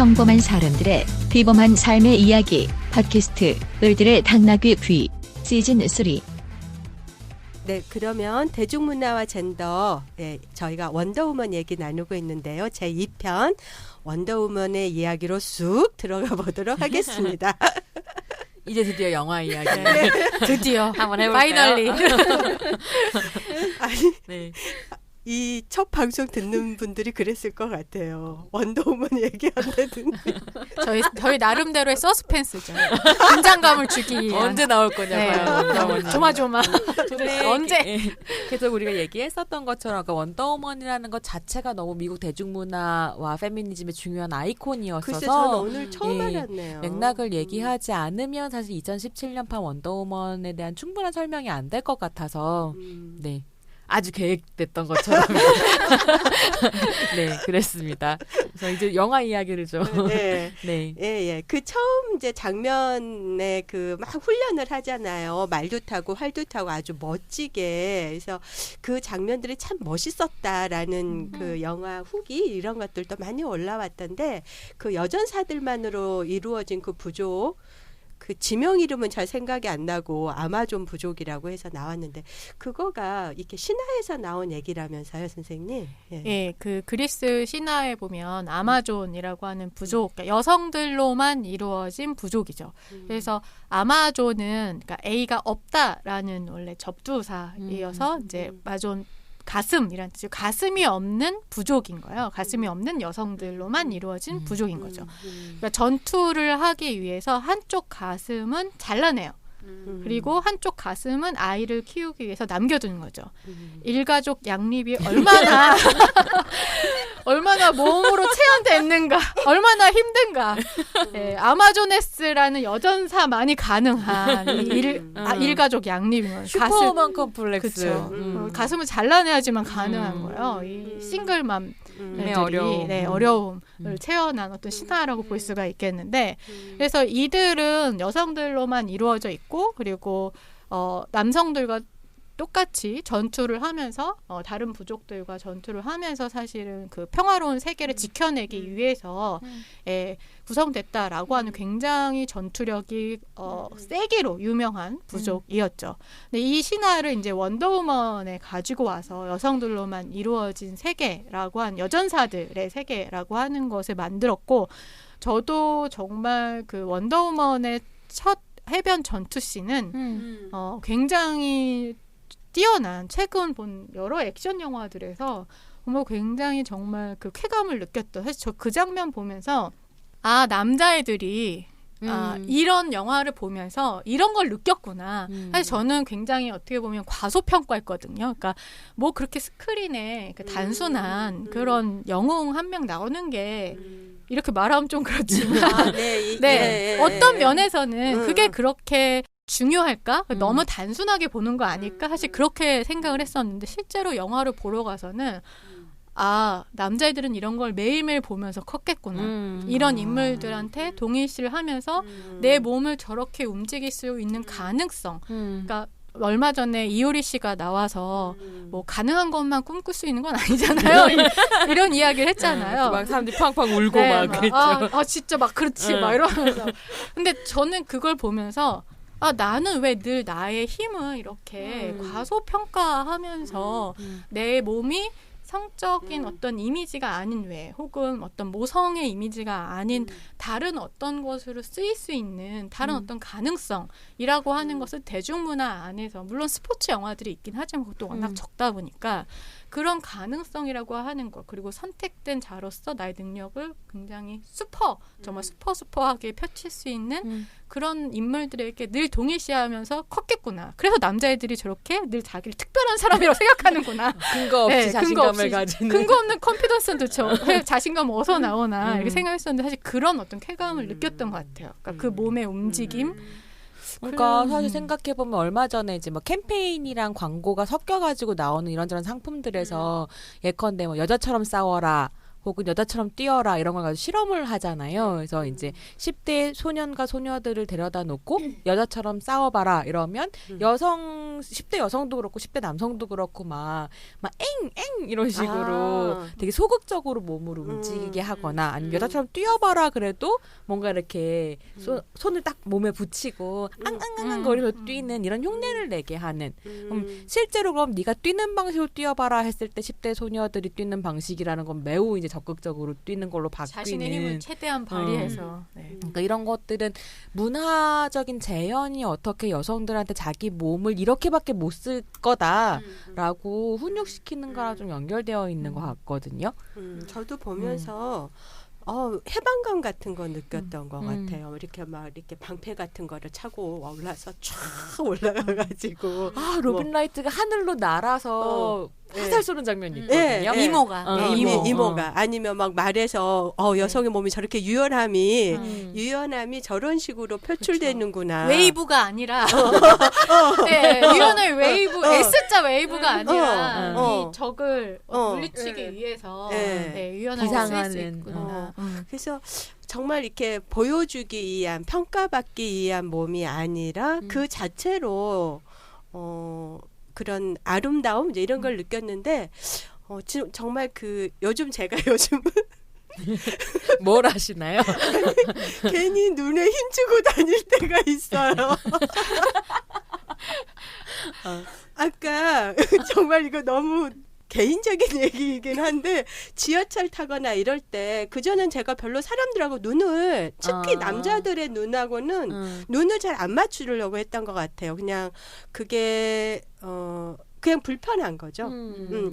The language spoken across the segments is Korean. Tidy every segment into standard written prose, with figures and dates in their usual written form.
평범한 사람들의 비범한 삶의 이야기 팟캐스트 을들의 당나귀 귀 시즌 3. 네, 그러면 대중문화와 젠더, 저희가 원더우먼 얘기 나누고 있는데요. 제2편 원더우먼의 이야기로 쑥 들어가 보도록 하겠습니다. 이제 드디어 영화 이야기. 네. 드디어 한번 해볼까요? 파이널리. 아니, 네. 이 첫 방송 듣는 분들이 그랬을 것 같아요. 원더우먼 얘기한다든지. 저희 나름대로의 서스펜스죠. 긴장감을 주기 위한. 언제 나올 거냐고요. 네. 조마조마. 네, 언제? 계속 우리가 얘기했었던 것처럼 아까 원더우먼이라는 것 자체가 너무 미국 대중문화와 페미니즘의 중요한 아이콘이었어서 글쎄 저는 오늘 처음 예, 알았네요. 맥락을 얘기하지 않으면 사실 2017년판 원더우먼에 대한 충분한 설명이 안 될 것 같아서 네. 아주 계획됐던 것처럼 네 그랬습니다. 그래서 이제 영화 이야기를 좀 네. 네. 예. 그 처음 이제 장면에 그 막 훈련을 하잖아요. 말도 타고 활도 타고 아주 멋지게. 그래서 그 장면들이 참 멋있었다라는 그 영화 후기 이런 것들도 많이 올라왔던데 그 여전사들만으로 이루어진 그 부족 그 지명 이름은 잘 생각이 안 나고 아마존 부족이라고 해서 나왔는데 그거가 이렇게 신화에서 나온 얘기라면서요, 선생님? 예, 그 그리스 신화에 보면 아마존이라고 하는 부족, 그러니까 여성들로만 이루어진 부족이죠. 그래서 아마존은 그러니까 A가 없다라는 원래 접두사이어서 이제 마존 가슴이란 뜻이 가슴이 없는 부족인 거예요. 가슴이 없는 여성들로만 이루어진 부족인 거죠. 그러니까 전투를 하기 위해서 한쪽 가슴은 잘라내요. 그리고 한쪽 가슴은 아이를 키우기 위해서 남겨두는 거죠. 일가족 양립이 얼마나 몸으로 체현됐는가, 얼마나 힘든가. 네, 아마조네스라는 여전사만이 가능한 일가족 양립인 거예요. 슈퍼우먼 컴플렉스. 그렇죠. 가슴을 잘라내야지만 가능한 거예요. 이 싱글맘. 어려움을 채워난 어떤 신화라고 볼 수가 있겠는데 그래서 이들은 여성들로만 이루어져 있고 그리고 남성들과 똑같이 전투를 하면서 다른 부족들과 전투를 하면서 사실은 그 평화로운 세계를 지켜내기 위해서 구성됐다라고 하는 굉장히 전투력이 세기로 유명한 부족이었죠. 근데 이 신화를 이제 원더우먼에 가지고 와서 여성들로만 이루어진 세계라고 한 여전사들의 세계라고 하는 것을 만들었고 저도 정말 그 원더우먼의 첫 해변 전투 씬은 굉장히 뛰어난 최근 본 여러 액션 영화들에서 정말 굉장히 정말 그 쾌감을 느꼈던 사실 저 그 장면 보면서 남자애들이 이런 영화를 보면서 이런 걸 느꼈구나. 사실 저는 굉장히 어떻게 보면 과소평가했거든요. 그러니까 뭐 그렇게 스크린에 그 단순한 그런 영웅 한 명 나오는 게 이렇게 말하면 좀 그렇지만 어떤 면에서는 그게 그렇게 중요할까? 너무 단순하게 보는 거 아닐까? 사실 그렇게 생각을 했었는데 실제로 영화를 보러 가서는 남자애들은 이런 걸 매일매일 보면서 컸겠구나. 이런 인물들한테 동일시를 하면서 내 몸을 저렇게 움직일 수 있는 가능성. 그러니까 얼마 전에 이효리 씨가 나와서 뭐 가능한 것만 꿈꿀 수 있는 건 아니잖아요. 이런 이야기를 했잖아요. 막 사람들이 팡팡 울고 막 그랬죠. 진짜 막 그렇지 막 이러면서. 근데 저는 그걸 보면서 나는 왜 늘 나의 힘을 이렇게 과소평가하면서 내 몸이 성적인 어떤 이미지가 아닌 외 혹은 어떤 모성의 이미지가 아닌 다른 어떤 것으로 쓰일 수 있는 다른 어떤 가능성이라고 하는 것을 대중문화 안에서 물론 스포츠 영화들이 있긴 하지만 그것도 워낙 적다 보니까 그런 가능성이라고 하는 것 그리고 선택된 자로서 나의 능력을 굉장히 정말 슈퍼하게 펼칠 수 있는 그런 인물들에게 늘 동일시하면서 컸겠구나. 그래서 남자애들이 저렇게 늘 자기를 특별한 사람이라고 생각하는구나. 근거 없이 자신감을 가지는. 근거 없는 컨피던스는 도대체 자신감 어디서 나오나 이렇게 생각했었는데 사실 그런 어떤 쾌감을 느꼈던 것 같아요. 그러니까 그 몸의 움직임. 그러니까 사실 생각해보면 얼마 전에 이제 뭐 캠페인이랑 광고가 섞여가지고 나오는 이런저런 상품들에서 예컨대 뭐 여자처럼 싸워라 혹은 여자처럼 뛰어라 이런 걸 가지고 실험을 하잖아요. 그래서 이제 10대 소년과 소녀들을 데려다 놓고 여자처럼 싸워봐라 이러면 10대 여성도 그렇고 10대 남성도 그렇고 막 엥 이런 식으로 되게 소극적으로 몸을 움직이게 하거나 아니면 여자처럼 뛰어봐라 그래도 뭔가 이렇게 손을 딱 몸에 붙이고 앙앙앙 거리면서 뛰는 이런 흉내를 내게 하는 실제로 그럼 네가 뛰는 방식으로 뛰어봐라 했을 때 10대 소녀들이 뛰는 방식이라는 건 매우 이제 적극적으로 뛰는 걸로 바뀌는 자신의 힘을 최대한 발휘해서 네. 그러니까 이런 것들은 문화적인 재현이 어떻게 여성들한테 자기 몸을 이렇게밖에 못 쓸 거다라고 훈육시키는 거랑 좀 연결되어 있는 것 같거든요. 저도 보면서 해방감 같은 거 느꼈던 것 같아요. 이렇게 막 이렇게 방패 같은 거를 차고 올라서 쫙 올라가가지고 로빈 라이트가 하늘로 날아서 화살 쏘는 장면이 있거든요. 네, 이모가 이모가 아니면 막 말에서 여성의 몸이 저렇게 유연함이 저런 식으로 표출되는구나. 웨이브가 아니라 네, 유연의 웨이브 S자 웨이브가 아니라 이 적을 물리치기 위해서 유연하게 쓸 수 있구나. 그래서 정말 이렇게 보여주기 위한 평가받기 위한 몸이 아니라 그 자체로 그런 아름다움 이제 이런 걸 느꼈는데 정말 요즘 뭘 하시나요? 괜히 눈에 힘주고 다닐 때가 있어요. 아까 정말 이거 너무 개인적인 얘기이긴 한데 지하철 타거나 이럴 때 그전엔 제가 별로 사람들하고 눈을 특히 남자들의 눈하고는 눈을 잘 안 맞추려고 했던 것 같아요. 그냥 그게 그냥 불편한 거죠.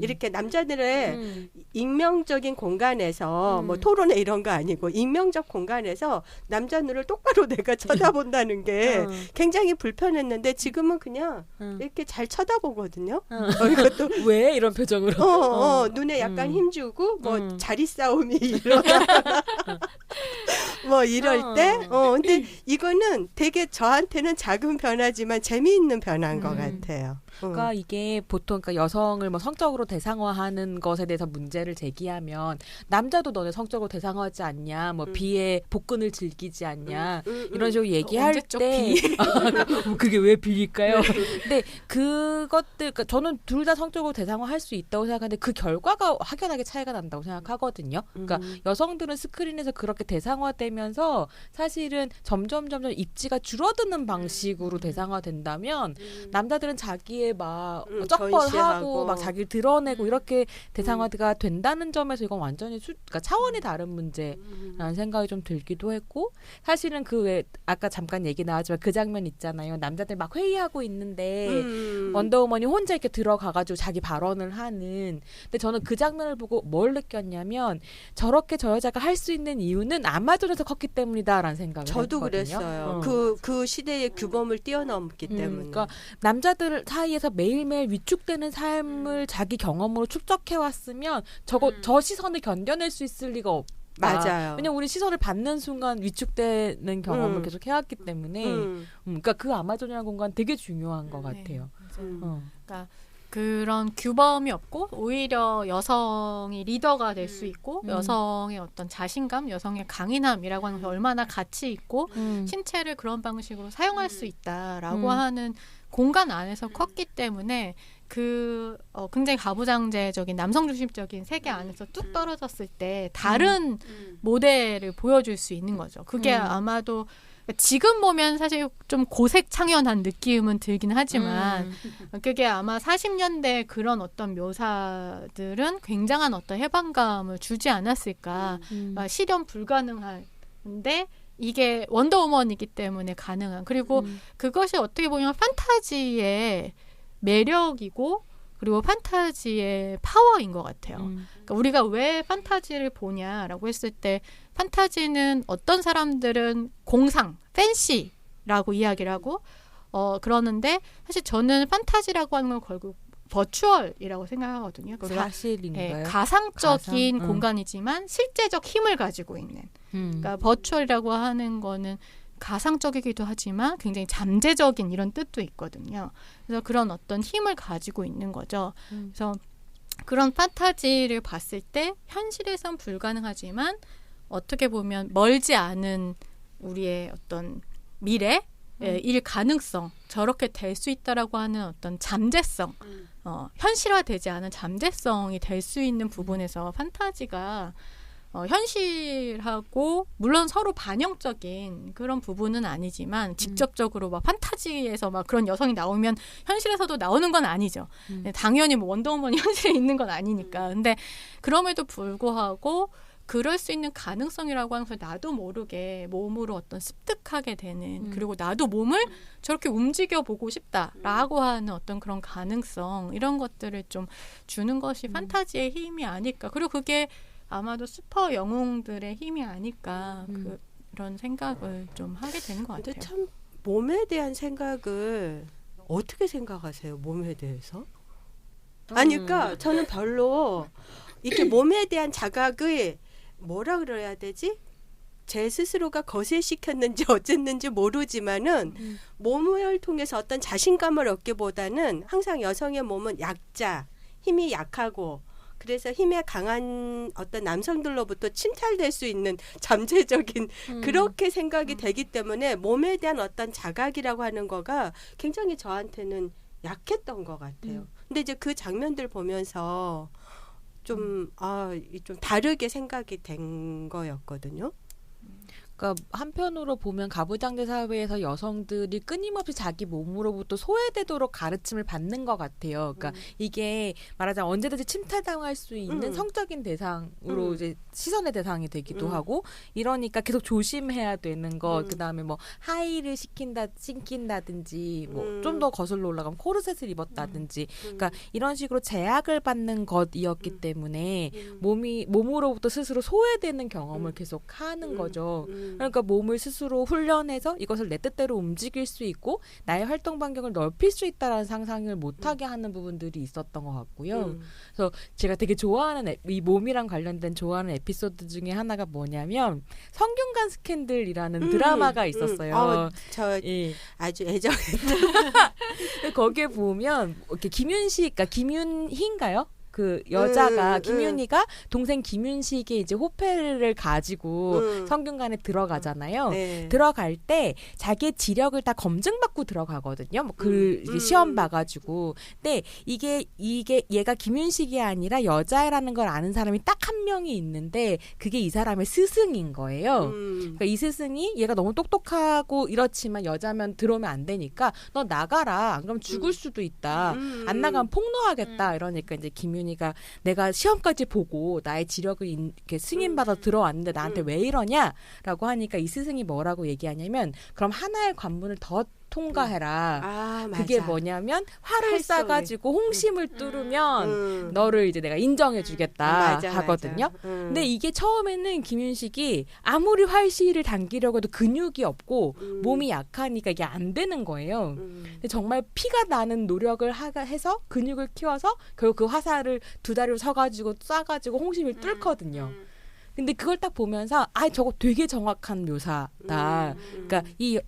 이렇게 남자들의 익명적인 공간에서 뭐 토론회 이런 거 아니고 익명적 공간에서 남자 눈을 똑바로 내가 쳐다본다는 게 굉장히 불편했는데 지금은 그냥 이렇게 잘 쳐다보거든요. 이것도 왜 이런 표정으로? 눈에 약간 힘주고 뭐 자리 싸움이 일어나거나 뭐 이럴 때 근데 이거는 되게 저한테는 작은 변화지만 재미있는 변화인 것 같아요. 그러니까 이게 보통 그러니까 여성을 뭐 성적으로 대상화하는 것에 대해서 문제를 제기하면 남자도 너네 성적으로 대상화하지 않냐, 뭐 비의 복근을 즐기지 않냐 이런 식으로 얘기할 때 그게 왜 비일까요? 근데 그것들 그러니까 저는 둘 다 성적으로 대상화할 수 있다고 생각하는데 그 결과가 확연하게 차이가 난다고 생각하거든요. 그러니까 여성들은 스크린에서 그렇게 대상화되면서 사실은 점점 입지가 줄어드는 방식으로 대상화된다면 남자들은 자기의 막 쩍벌하고 막 자기를 드러내고 이렇게 대상화가 된다는 점에서 이건 완전히 그러니까 차원이 다른 문제라는 생각이 좀 들기도 했고 사실은 그 왜 아까 잠깐 얘기 나왔지만 그 장면 있잖아요. 남자들 막 회의하고 있는데 원더우먼이 혼자 이렇게 들어가가지고 자기 발언을 하는 근데 저는 그 장면을 보고 뭘 느꼈냐면 저렇게 저 여자가 할 수 있는 이유는 아마존에서 컸기 때문이다라는 생각을 저도 했거든요. 그랬어요. 그 시대의 규범을 뛰어넘기 때문에 그러니까 남자들 사이에서 매일매일 위축되는 삶을 자기 경험으로 축적해왔으면 저 시선을 견뎌낼 수 있을 리가 없다. 맞아요. 왜냐면 우리 시선을 받는 순간 위축되는 경험을 계속 해왔기 때문에 그러니까 그 아마존이라는 공간 되게 중요한 것 같아요. 그러니까 그런 규범이 없고 오히려 여성이 리더가 될 수 있고 여성의 어떤 자신감, 여성의 강인함이라고 하는 게 얼마나 가치 있고 신체를 그런 방식으로 사용할 수 있다라고 하는 공간 안에서 컸기 때문에 그 굉장히 가부장제적인 남성 중심적인 세계 안에서 뚝 떨어졌을 때 다른 모델을 보여줄 수 있는 거죠. 그게 아마도 지금 보면 사실 좀 고색창연한 느낌은 들긴 하지만 그게 아마 40년대 그런 어떤 묘사들은 굉장한 어떤 해방감을 주지 않았을까. 실현 불가능한데 이게 원더우먼이기 때문에 가능한. 그리고 그것이 어떻게 보면 판타지의 매력이고 그리고 판타지의 파워인 것 같아요. 그러니까 우리가 왜 판타지를 보냐라고 했을 때 판타지는 어떤 사람들은 공상, 팬시라고 이야기를 하고 그러는데 사실 저는 판타지라고 하는 건 결국 버추얼이라고 생각하거든요. 사실인가요? 가상적인 공간이지만 실제적 힘을 가지고 있는. 그러니까 버추얼이라고 하는 거는 가상적이기도 하지만 굉장히 잠재적인 이런 뜻도 있거든요. 그래서 그런 어떤 힘을 가지고 있는 거죠. 그래서 그런 판타지를 봤을 때 현실에선 불가능하지만 어떻게 보면 멀지 않은 우리의 어떤 미래, 일 가능성, 저렇게 될 수 있다라고 하는 어떤 잠재성, 현실화되지 않은 잠재성이 될 수 있는 부분에서 판타지가 현실하고 물론 서로 반영적인 그런 부분은 아니지만 직접적으로 막 판타지에서 막 그런 여성이 나오면 현실에서도 나오는 건 아니죠. 당연히 뭐 원더우먼이 현실에 있는 건 아니니까. 근데 그럼에도 불구하고 그럴 수 있는 가능성이라고 하는 걸 나도 모르게 몸으로 어떤 습득하게 되는 그리고 나도 몸을 저렇게 움직여 보고 싶다라고 하는 어떤 그런 가능성 이런 것들을 좀 주는 것이 판타지의 힘이 아닐까. 그리고 그게 아마도 슈퍼 영웅들의 힘이 아닐까 그런 생각을 좀 하게 되는 것 같아요. 근데 참 몸에 대한 생각을 어떻게 생각하세요? 몸에 대해서? 아니 그러니까 저는 별로 이렇게 몸에 대한 자각을 뭐라 그래야 되지? 제 스스로가 거세시켰는지 어쨌는지 모르지만은 몸을 통해서 어떤 자신감을 얻기보다는 항상 여성의 몸은 약자, 힘이 약하고 그래서 힘에 강한 어떤 남성들로부터 침탈될 수 있는 잠재적인 그렇게 생각이 되기 때문에 몸에 대한 어떤 자각이라고 하는 거가 굉장히 저한테는 약했던 것 같아요. 근데 이제 그 장면들 보면서 좀 다르게 생각이 된 거였거든요. 그러니까 한편으로 보면 가부장제 사회에서 여성들이 끊임없이 자기 몸으로부터 소외되도록 가르침을 받는 것 같아요. 그러니까 이게 말하자면 언제든지 침탈당할 수 있는 성적인 대상으로 이제 시선의 대상이 되기도 하고 이러니까 계속 조심해야 되는 것. 그다음에 뭐 하의를 신긴다든지 뭐 좀 더 거슬러 올라가면 코르셋을 입었다든지 그러니까 이런 식으로 제약을 받는 것이었기 때문에 몸으로부터 스스로 소외되는 경험을 계속 하는 거죠. 그러니까 몸을 스스로 훈련해서 이것을 내 뜻대로 움직일 수 있고 나의 활동 반경을 넓힐 수 있다라는 상상을 못하게 하는 부분들이 있었던 것 같고요. 그래서 제가 되게 좋아하는 이 몸이랑 관련된 좋아하는 에피소드 중에 하나가 뭐냐면 성균관 스캔들이라는 드라마가 있었어요. 저 예. 아주 애정했다. 거기에 보면 이렇게 그러니까 김윤희인가요? 그 여자가 김윤희가 동생 김윤식의 이제 호패를 가지고 성균관에 들어가잖아요. 네. 들어갈 때 자기의 지력을 다 검증받고 들어가거든요. 뭐 이게 시험 봐가지고. 근데 이게 얘가 김윤식이 아니라 여자라는 걸 아는 사람이 딱 한 명이 있는데 그게 이 사람의 스승인 거예요. 그러니까 이 스승이 얘가 너무 똑똑하고 이렇지만 여자면 들어오면 안 되니까 너 나가라. 안 그러면 죽을 수도 있다. 안 나가면 폭로하겠다. 이러니까 이제 김윤희가 내가 시험까지 보고 나의 지력을 이렇게 승인받아 들어왔는데 나한테 왜 이러냐라고 하니까 이 스승이 뭐라고 얘기하냐면 그럼 하나의 관문을 더 통과해라. 그게 뭐냐면 활을 쏴가지고 홍심을 뚫으면 너를 이제 내가 인정해주겠다 하거든요. 근데 이게 처음에는 김윤식이 아무리 활시를 당기려고 해도 근육이 없고 몸이 약하니까 이게 안 되는 거예요. 근데 정말 피가 나는 노력을 해서 근육을 키워서 결국 그 화살을 두 다리로 서가지고 쏴가지고 홍심을 뚫거든요. 근데 그걸 딱 보면서 저거 되게 정확한 묘사다. 그러니까 이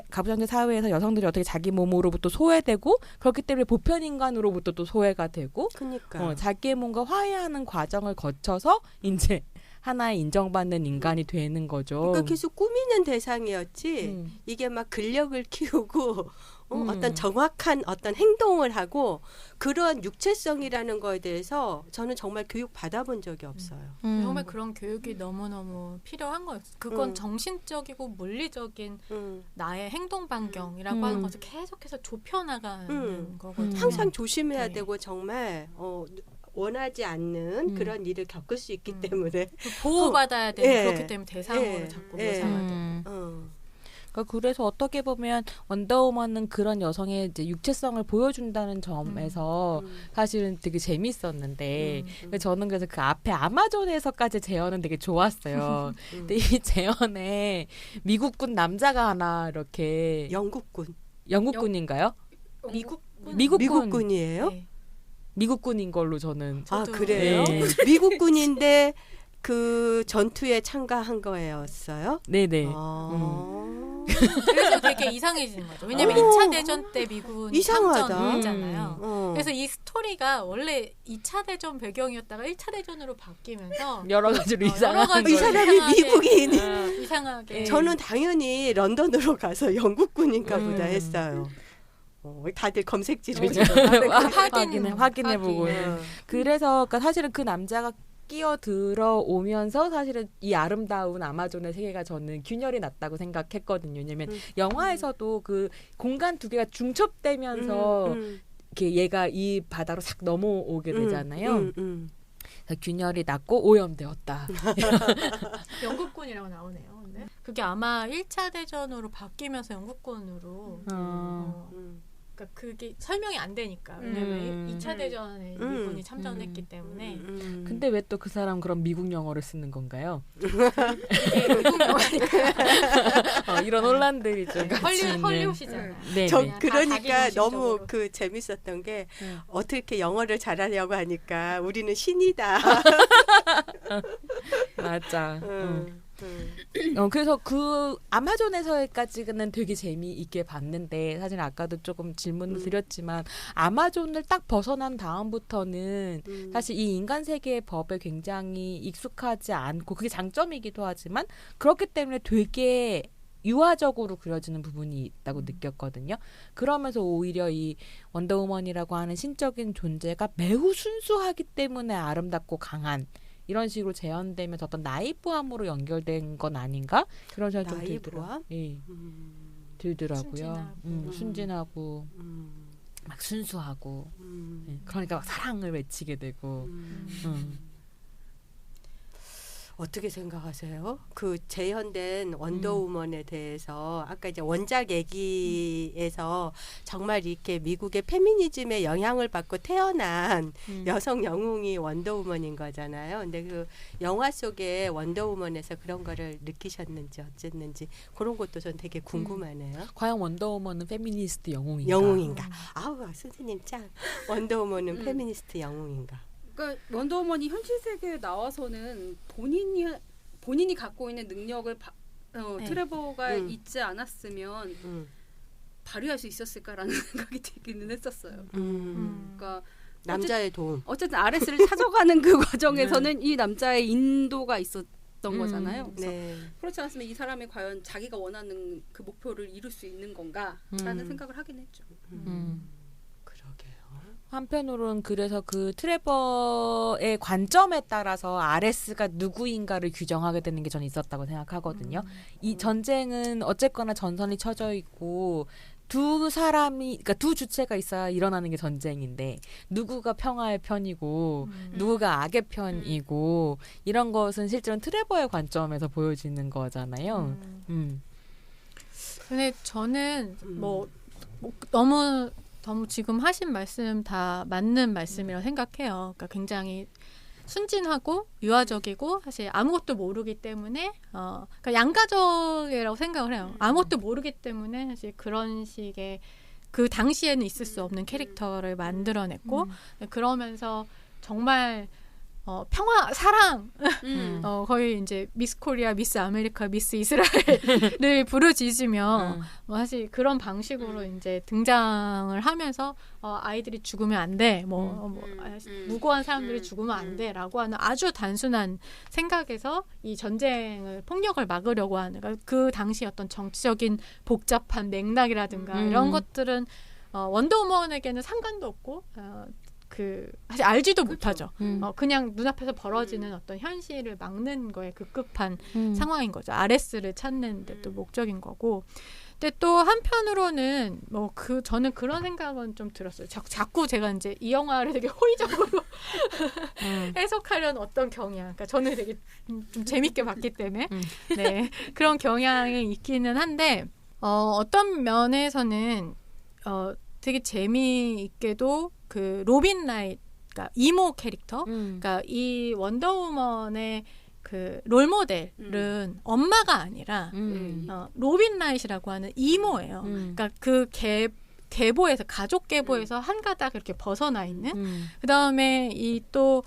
가부장제 사회에서 여성들이 어떻게 자기 몸으로부터 소외되고 그렇기 때문에 보편 인간으로부터 또 소외가 되고 그러니까 자기의 몸과 화해하는 과정을 거쳐서 이제 하나의 인정받는 인간이 되는 거죠. 그러니까 계속 꾸미는 대상이었지. 이게 막 근력을 키우고 어떤 정확한 어떤 행동을 하고 그런 육체성이라는 거에 대해서 저는 정말 교육 받아본 적이 없어요. 정말 그런 교육이 너무너무 필요한 거였어요. 그건 정신적이고 물리적인 나의 행동 반경이라고 하는 것을 계속해서 좁혀나가는 거거든요. 항상 조심해야 네. 되고 정말 원하지 않는 그런 일을 겪을 수 있기 때문에 보호받아야 되는 예. 그렇기 때문에 대상으로 자꾸 묘사가 되고 그래서 어떻게 보면 원더우먼은 그런 여성의 이제 육체성을 보여준다는 점에서 사실은 되게 재밌었는데 저는 그래서 그 앞에 아마존에서까지 재현은 되게 좋았어요. 근데 이 재현에 미국군 남자가 하나 이렇게 영국군인가요? 미국군이에요? 네. 미국군인 걸로 저는. 그래요? 네. 미국군인데 그 전투에 참가한 거였어요? 네네. 그래서 되게 이상해지는 거죠. 왜냐면 2차 대전 때 미군이 이상하다. 참전했잖아요. 그래서 이 스토리가 원래 2차 대전 배경이었다가 1차 대전으로 바뀌면서 여러 가지로 여러 이상한 가지로 이 거예요. 사람이 미국인. 이상하게 저는 당연히 런던으로 가서 영국군인가 보다 음. 했어요. 다들 검색지를 확인해보고. 어. 그래서 그러니까 사실은 그 남자가 끼어들어 오면서 사실은 이 아름다운 아마존의 세계가 저는 균열이 났다고 생각했거든요. 왜냐면 영화에서도 그 공간 두 개가 중첩되면서 이렇게 얘가 이 바다로 싹 넘어오게 되잖아요. 그래서 균열이 났고 오염되었다. 영국군이라고 나오네요. 근데 그게 아마 1차 대전으로 바뀌면서 영국군으로 그러니까 그게 설명이 안 되니까. 왜냐면 2차 대전에 미군이 참전했기 때문에. 근데 왜 또 그 사람 그런 미국 영어를 쓰는 건가요? 이게 미국 영화니까. 이런 혼란들이 좀 같이 있는. 헐리우드잖아요. 네, 저 네. 그러니까 자기 너무 중심적으로. 그 재밌었던 게 어떻게 영어를 잘하려고 하니까 우리는 신이다. 맞아. 그래서 그 아마존에서까지는 되게 재미있게 봤는데 사실 아까도 조금 질문을 드렸지만 아마존을 딱 벗어난 다음부터는 사실 이 인간 세계의 법에 굉장히 익숙하지 않고 그게 장점이기도 하지만 그렇기 때문에 되게 유화적으로 그려지는 부분이 있다고 느꼈거든요. 그러면서 오히려 이 원더우먼이라고 하는 신적인 존재가 매우 순수하기 때문에 아름답고 강한 이런 식으로 재현되면서 어떤 나이브함으로 연결된 건 아닌가? 그런 생각이 좀 나이브함? 예, 들더라고요. 순진하고. 순진하고 막 순수하고 예, 그러니까 막 사랑을 외치게 되고 어떻게 생각하세요? 그 재현된 원더우먼에 대해서 아까 이제 원작 얘기에서 정말 이렇게 미국의 페미니즘의 영향을 받고 태어난 여성 영웅이 원더우먼인 거잖아요. 근데 그 영화 속의 원더우먼에서 그런 거를 느끼셨는지 어쨌는지 그런 것도 전 되게 궁금하네요. 과연 원더우먼은 페미니스트 영웅인가? 영웅인가? 아우 선생님 짱. 원더우먼은 페미니스트 영웅인가? 그러니까 원더우먼이 현실 세계에 나와서는 본인이 갖고 있는 능력을 네. 트레버가 잊지 않았으면 발휘할 수 있었을까라는 생각이 들기는 했었어요. 그러니까 남자의 도움. 어쨌든 아레스를 찾아가는 그 과정에서는 이 남자의 인도가 있었던 거잖아요. 그래서 네. 그렇지 않았으면 이 사람이 과연 자기가 원하는 그 목표를 이룰 수 있는 건가라는 생각을 하긴 했죠. 그러게요. 한편으로는 그래서 그 트레버의 관점에 따라서 아레스가 누구인가를 규정하게 되는 게 저는 있었다고 생각하거든요. 이 전쟁은 어쨌거나 전선이 쳐져 있고 두 사람이 그러니까 두 주체가 있어야 일어나는 게 전쟁인데 누구가 평화의 편이고 누구가 악의 편이고 이런 것은 실제로는 트레버의 관점에서 보여지는 거잖아요. 근데 저는 뭐 너무 지금 하신 말씀 다 맞는 말씀이라고 생각해요. 그러니까 굉장히 순진하고 유아적이고 사실 아무것도 모르기 때문에 그러니까 양가적이라고 생각을 해요. 아무것도 모르기 때문에 사실 그런 식의 그 당시에는 있을 수 없는 캐릭터를 만들어냈고 그러면서 정말 평화, 사랑, 거의 이제 미스 코리아, 미스 아메리카, 미스 이스라엘을 부르짖으며 사실 그런 방식으로 이제 등장을 하면서 아이들이 죽으면 안 돼, 무고한 사람들이 죽으면 안 돼라고 하는 아주 단순한 생각에서 이 전쟁을 폭력을 막으려고 하는 그러니까 그 당시 어떤 정치적인 복잡한 맥락이라든가 이런 것들은 원더우먼에게는 상관도 없고. 사실 알지도 못하죠. 그냥 눈앞에서 벌어지는 어떤 현실을 막는 거에 급급한 상황인 거죠. 아레스를 찾는 데 또 목적인 거고. 근데 또 한편으로는 저는 그런 생각은 좀 들었어요. 자꾸 제가 이제 이 영화를 되게 호의적으로 해석하려는 어떤 경향. 그러니까 저는 되게 좀 재밌게 봤기 때문에 네, 그런 경향이 있기는 한데 어떤 면에서는 되게 재미있게도 그 로빈 라이트, 그러니까 이모 캐릭터, 그러니까 이 원더우먼의 그 롤모델은 엄마가 아니라 로빈 라이트라고 하는 이모예요. 그러니까 그 계보에서 가족 계보에서 한 가닥 이렇게 벗어나 있는. 그 다음에 이 또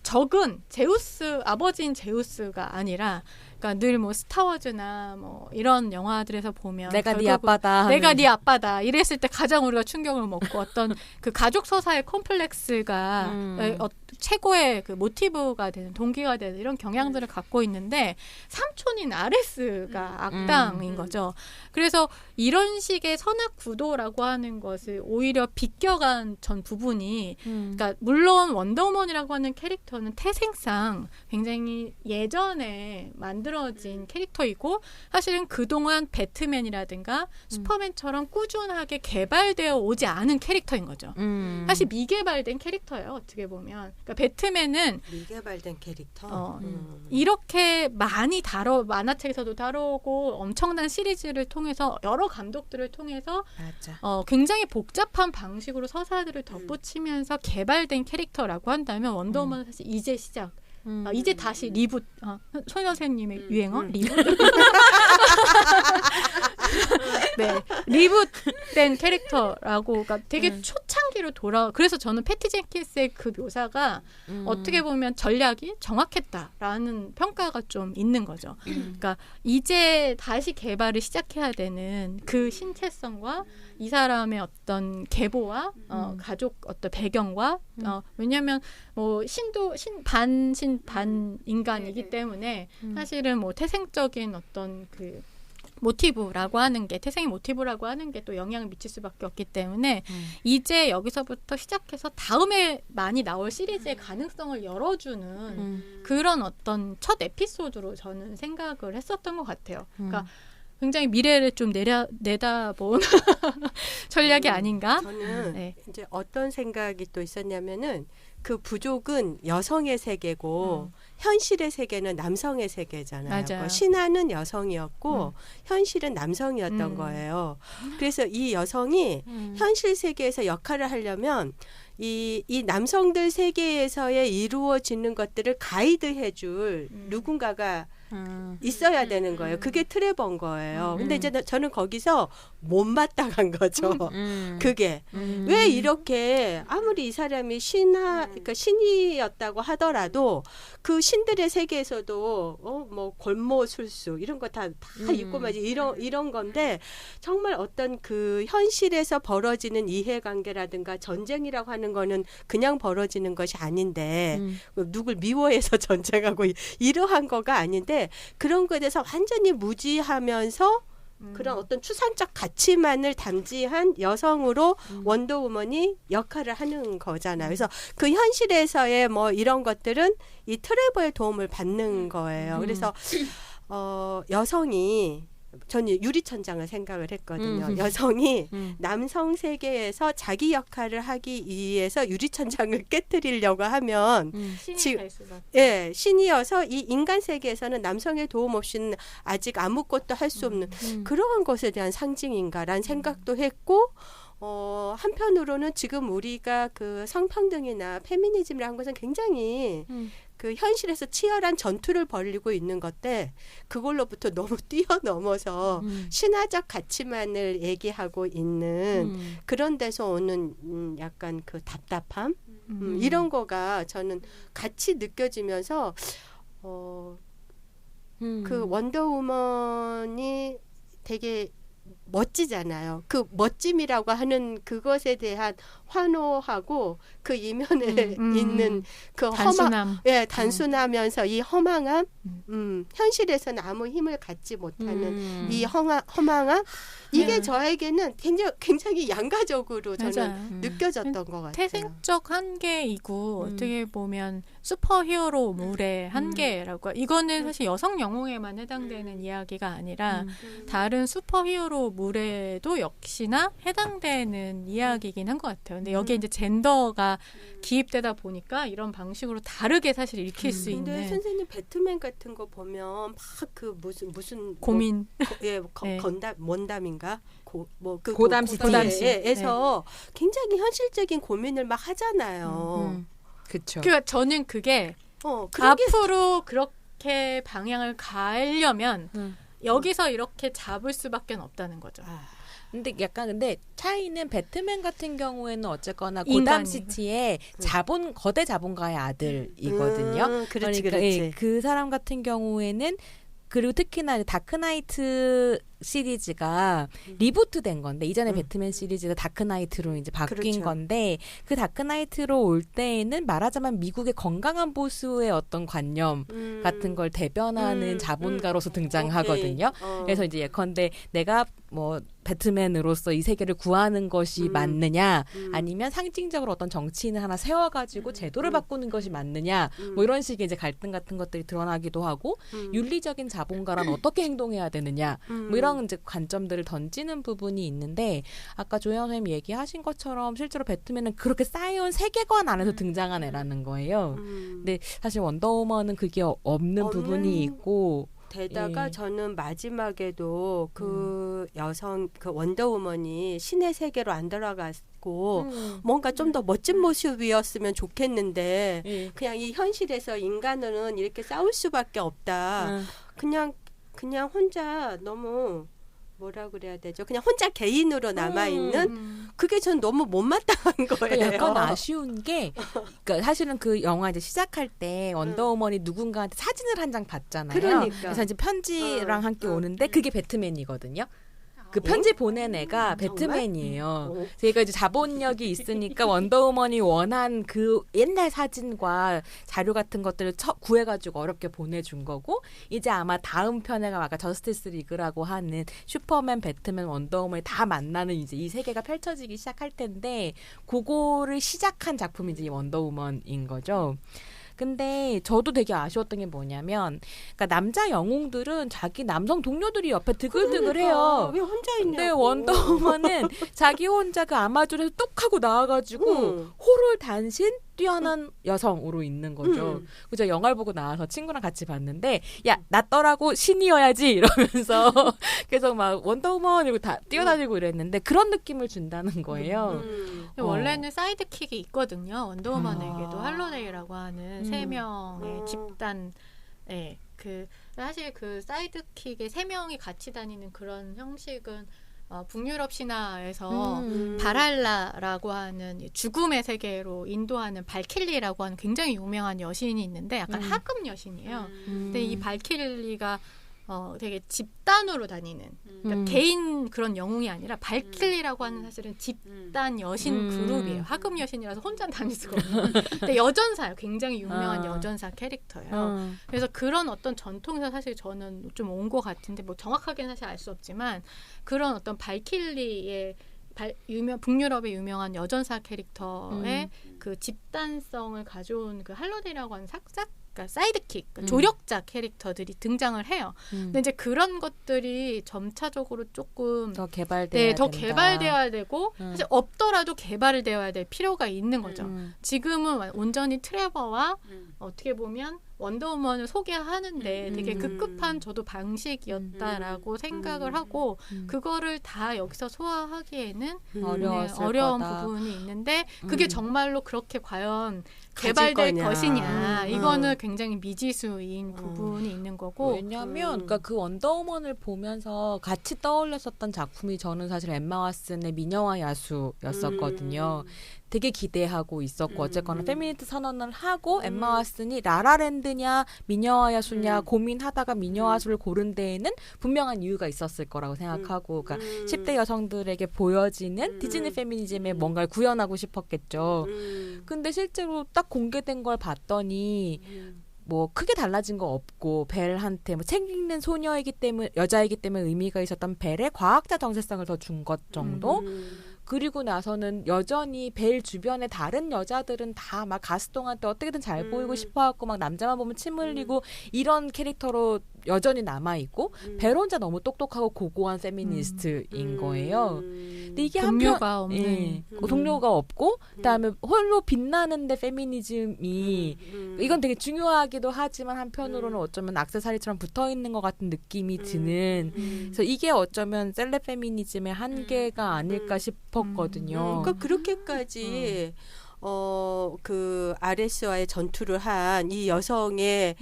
적은 제우스 아버지인 제우스가 아니라 그러니까 늘 뭐 스타워즈나 뭐 이런 영화들에서 보면 내가 네 결국은 아빠다. 내가 네 아빠다 이랬을 때 가장 우리가 충격을 먹고 어떤 그 가족 서사의 콤플렉스가 최고의 그 모티브가 되는 동기가 되는 이런 경향들을 갖고 있는데 삼촌인 아레스가 악당인 거죠. 그래서 이런 식의 선악 구도라고 하는 것을 오히려 비껴간 전 부분이 그러니까 물론 원더우먼이라고 하는 캐릭터는 태생상 굉장히 예전에 만들어진 캐릭터이고 사실은 그동안 배트맨이라든가 슈퍼맨처럼 꾸준하게 개발되어 오지 않은 캐릭터인 거죠. 사실 미개발된 캐릭터예요. 어떻게 보면. 그러니까 배트맨은 미개발된 캐릭터. 이렇게 많이 만화책에서도 다루고 엄청난 시리즈를 통해서 여러 감독들을 통해서 맞아. 굉장히 복잡한 방식으로 서사들을 덧붙이면서 개발된 캐릭터라고 한다면 원더우먼은 사실 이제 시작. 이제 다시 리붓. 손 선생님의 유행어 리붓. 네, 리붓된 캐릭터라고, 그러니까 되게 초창기로 그래서 저는 패티 젠킨스의 그 묘사가 어떻게 보면 전략이 정확했다라는 평가가 좀 있는 거죠. 그러니까 이제 다시 개발을 시작해야 되는 그 신체성과 이 사람의 어떤 계보와 가족 어떤 배경과 왜냐하면 뭐 반 인간이기 때문에 사실은 뭐 태생적인 어떤 그 모티브라고 하는 게 태생의 모티브라고 하는 게 또 영향을 미칠 수밖에 없기 때문에 이제 여기서부터 시작해서 다음에 많이 나올 시리즈의 가능성을 열어주는 그런 어떤 첫 에피소드로 저는 생각을 했었던 것 같아요. 그러니까 굉장히 미래를 좀 내다본 전략이 아닌가? 저는 이제 어떤 생각이 또 있었냐면은 그 부족은 여성의 세계고 현실의 세계는 남성의 세계잖아요. 맞아요. 신화는 여성이었고 현실은 남성이었던 거예요. 그래서 이 여성이 현실 세계에서 역할을 하려면 이 남성들 세계에서의 이루어지는 것들을 가이드해줄 누군가가 있어야 되는 거예요. 그게 트레버인 거예요. 근데 이제 저는 거기서 못마땅한 거죠. 그게 왜 이렇게 아무리 이 사람이 그러니까 신이었다고 하더라도 그 신들의 세계에서도 뭐 골모술수 이런 거 다 있고 말이지 이런 건데 정말 어떤 그 현실에서 벌어지는 이해관계라든가 전쟁이라고 하는 거는 그냥 벌어지는 것이 아닌데 누굴 미워해서 전쟁하고 이러한 거가 아닌데 그런 거에 대해서 완전히 무지하면서 그런 어떤 추상적 가치만을 담지한 여성으로 원더우먼이 역할을 하는 거잖아요. 그래서 그 현실에서의 뭐 이런 것들은 이 트레버의 도움을 받는 거예요. 그래서 여성이 저는 유리천장을 생각을 했거든요. 여성이 남성 세계에서 자기 역할을 하기 위해서 유리천장을 깨뜨리려고 하면 신이어서 이 인간 세계에서는 남성의 도움 없이는 아직 아무것도 할 수 없는 그러한 것에 대한 상징인가라는 생각도 했고 한편으로는 지금 우리가 그 성평등이나 페미니즘이라는 것은 굉장히 그 현실에서 치열한 전투를 벌이고 있는 것들 그걸로부터 너무 뛰어넘어서 신화적 가치만을 얘기하고 있는 그런 데서 오는 약간 그 답답함 이런 거가 저는 같이 느껴지면서 그 원더우먼이 되게 멋지잖아요. 그 멋짐이라고 하는 그것에 대한 환호하고 그 이면에 있는 그 단순함. 단순하면서 이 허망함, 현실에서는 아무 힘을 갖지 못하는 이 허망함, 이게 저에게는 굉장히 양가적으로 저는 느껴졌던 것 같아요. 태생적 한계이고 어떻게 보면 슈퍼히어로물의 한계라고 이거는 사실 여성 영웅에만 해당되는 이야기가 아니라 다른 슈퍼히어로물에도 역시나 해당되는 이야기이긴 한 것 같아요. 근데 여기에 이제 젠더가 기입되다 보니까 이런 방식으로 다르게 사실 읽힐 수 있는. 근데 선생님 배트맨 같은 거 보면 막 그 무슨 고민, 뭔담인가? 고담시티에서 굉장히 현실적인 고민을 막 하잖아요. 그렇죠. 그러니까 저는 그게 앞으로 그렇게 방향을 가려면 여기서 이렇게 잡을 수밖에 없다는 거죠. 근데 차이는 배트맨 같은 경우에는 어쨌거나 인간이에요. 고담시티의 거대 자본가의 아들이거든요. 그렇지. 그러니까 그 사람 같은 경우에는 그리고 특히나 다크나이트 시리즈가 리부트된 건데 이전에 배트맨 시리즈가 다크나이트로 이제 바뀐 그렇죠. 건데 그 다크나이트로 올 때에는 말하자면 미국의 건강한 보수의 어떤 관념 같은 걸 대변하는 자본가로서 등장하거든요. 그래서 이제 예컨대 내가 뭐 배트맨으로서 이 세계를 구하는 것이 맞느냐 아니면 상징적으로 어떤 정치인을 하나 세워가지고 제도를 바꾸는 것이 맞느냐 뭐 이런 식의 이제 갈등 같은 것들이 드러나기도 하고 윤리적인 자본가란 어떻게 행동해야 되느냐 뭐 이런 이제 관점들을 던지는 부분이 있는데 아까 조영 선생님 얘기하신 것처럼 실제로 배트맨은 그렇게 쌓여온 세계관 안에서 등장한 애라는 거예요. 근데 사실 원더우먼은 그게 없는 부분이 있고 게다가 예. 저는 마지막에도 그 여성 그 원더우먼이 신의 세계로 안 들어갔고 뭔가 좀 더 멋진 모습이었으면 좋겠는데 예. 그냥 이 현실에서 인간은 이렇게 싸울 수밖에 없다. 그냥 혼자 너무 뭐라 그래야 되죠? 그냥 혼자 개인으로 남아 있는 그게 전 너무 못마땅한 거예요. 약간 아쉬운 게, 그러니까 사실은 그 영화 이제 시작할 때 원더우먼이 누군가한테 사진을 한 장 받잖아요. 그러니까. 그래서 이제 편지랑 함께 오는데 그게 배트맨이거든요. 그 편지 보낸 애가 배트맨이에요. 제가 이제 자본력이 있으니까 원더우먼이 원한 그 옛날 사진과 자료 같은 것들을 구해가지고 어렵게 보내준 거고 이제 아마 다음 편에가 아까 저스티스 리그라고 하는 슈퍼맨, 배트맨, 원더우먼이 다 만나는 이제 이 세계가 펼쳐지기 시작할 텐데 그거를 시작한 작품이 이제 이 원더우먼인 거죠. 근데 저도 되게 아쉬웠던 게 뭐냐면 그러니까 남자 영웅들은 자기 남성 동료들이 옆에 드글드글해요. 왜 혼자 있냐고. 근데 원더우먼은 자기 혼자 그 아마존에서 뚝 하고 나와가지고 호를 단신 뛰어난 여성으로 있는 거죠. 그래서 영화를 보고 나와서 친구랑 같이 봤는데 야 나 떠라고 신이어야지 이러면서 계속 막 원더우먼 이러고 다 뛰어다니고 이랬는데 그런 느낌을 준다는 거예요. 원래는 사이드킥이 있거든요. 원더우먼에게도 할로데이라고 하는 세 명의 집단, 네, 그 사실 그 사이드킥의 세 명이 같이 다니는 그런 형식은 북유럽 신화에서 바랄라라고 하는 죽음의 세계로 인도하는 발킬리라고 하는 굉장히 유명한 여신이 있는데 약간 하급 여신이에요. 근데 이 발킬리가 되게 집단으로 다니는 그러니까 개인 그런 영웅이 아니라 발킬리라고 하는 사실은 집단 여신 그룹이에요. 하급 여신이라서 혼자 다닐 수가 없는. 근데 여전사예요. 굉장히 유명한 여전사 캐릭터예요. 그래서 그런 어떤 전통에서 사실 저는 좀 온 것 같은데 뭐 정확하게는 사실 알 수 없지만 그런 어떤 발킬리의 북유럽의 유명한 여전사 캐릭터의 그 집단성을 가져온 그 할로데이라고 하는 그러니까 사이드킥, 그러니까 조력자 캐릭터들이 등장을 해요. 근데 이제 그런 것들이 점차적으로 조금 더 개발돼야 더 된다. 개발되어야 되고 사실 없더라도 개발되어야 될 필요가 있는 거죠. 지금은 온전히 트레버와 어떻게 보면 원더우먼을 소개하는데 되게 급급한 저도 방식이었다라고 생각을 하고 그거를 다 여기서 소화하기에는 어려운 부분이 있는데 그게 정말로 그렇게 과연 개발될 것이냐 이거는 굉장히 미지수인 부분이 있는 거고 왜냐하면 그러니까 그 원더우먼을 보면서 같이 떠올렸었던 작품이 저는 사실 엠마 왓슨의 미녀와 야수였었거든요. 되게 기대하고 있었고 어쨌거나 페미니스트 선언을 하고 엠마 왓슨이 라라랜드냐 미녀와 야수냐 고민하다가 미녀와 야수를 고른 데에는 분명한 이유가 있었을 거라고 생각하고 그러니까 10대 여성들에게 보여지는 디즈니 페미니즘에 뭔가를 구현하고 싶었겠죠. 근데 실제로 딱 공개된 걸 봤더니 뭐 크게 달라진 거 없고 벨한테 뭐 책 읽는 소녀이기 때문에 여자이기 때문에 의미가 있었던 벨의 과학자 정체성을 더 준 것 정도. 그리고 나서는 여전히 벨 주변에 다른 여자들은 다 막 가스동한테 어떻게든 잘 보이고 싶어갖고 막 남자만 보면 침 흘리고 이런 캐릭터로 여전히 남아있고 벨 혼자 너무 똑똑하고 고고한 페미니스트인 거예요. 근데 이게 동료가 없는 동료가 없고 그다음에 홀로 빛나는데 페미니즘이 이건 되게 중요하기도 하지만 한편으로는 어쩌면 액세서리처럼 붙어있는 것 같은 느낌이 드는 그래서 이게 어쩌면 셀럽 페미니즘의 한계가 아닐까 싶었거든요. 그러니까 그렇게까지 그 아레스와의 전투를 한 이 여성의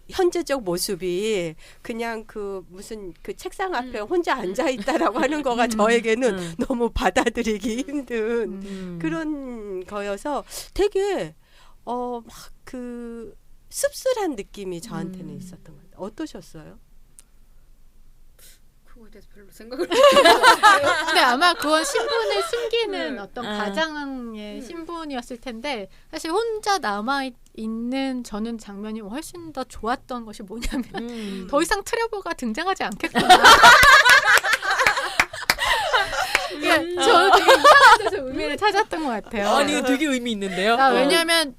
현재적 모습이 그냥 그 무슨 그 책상 앞에 혼자 앉아 있다라고 하는 거가 저에게는 너무 받아들이기 힘든 그런 거여서 되게 막 그 씁쓸한 느낌이 저한테는 있었던 것 같아요. 어떠셨어요? 대해서 별로 생각을 근데 아마 그건 신분을 숨기는 네. 어떤 가장의 신분이었을 텐데 사실 혼자 남아 있는 저는 장면이 훨씬 더 좋았던 것이 뭐냐면 더 이상 트레버가 등장하지 않겠구나. 그러니까 저는 되게 이상한 데서 의미를 찾았던 것 같아요. 아니 이거 되게 의미 있는데요. 왜냐하면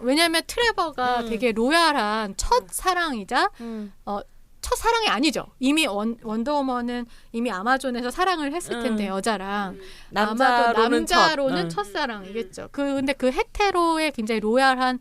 왜냐하면 트레버가 되게 로얄한 첫 사랑이자 첫 사랑이 아니죠. 이미 원더우먼은 이미 아마존에서 사랑을 했을 텐데 여자랑 아마도 남자로는 첫사랑이겠죠. 근데 그 헤테로의 굉장히 로얄한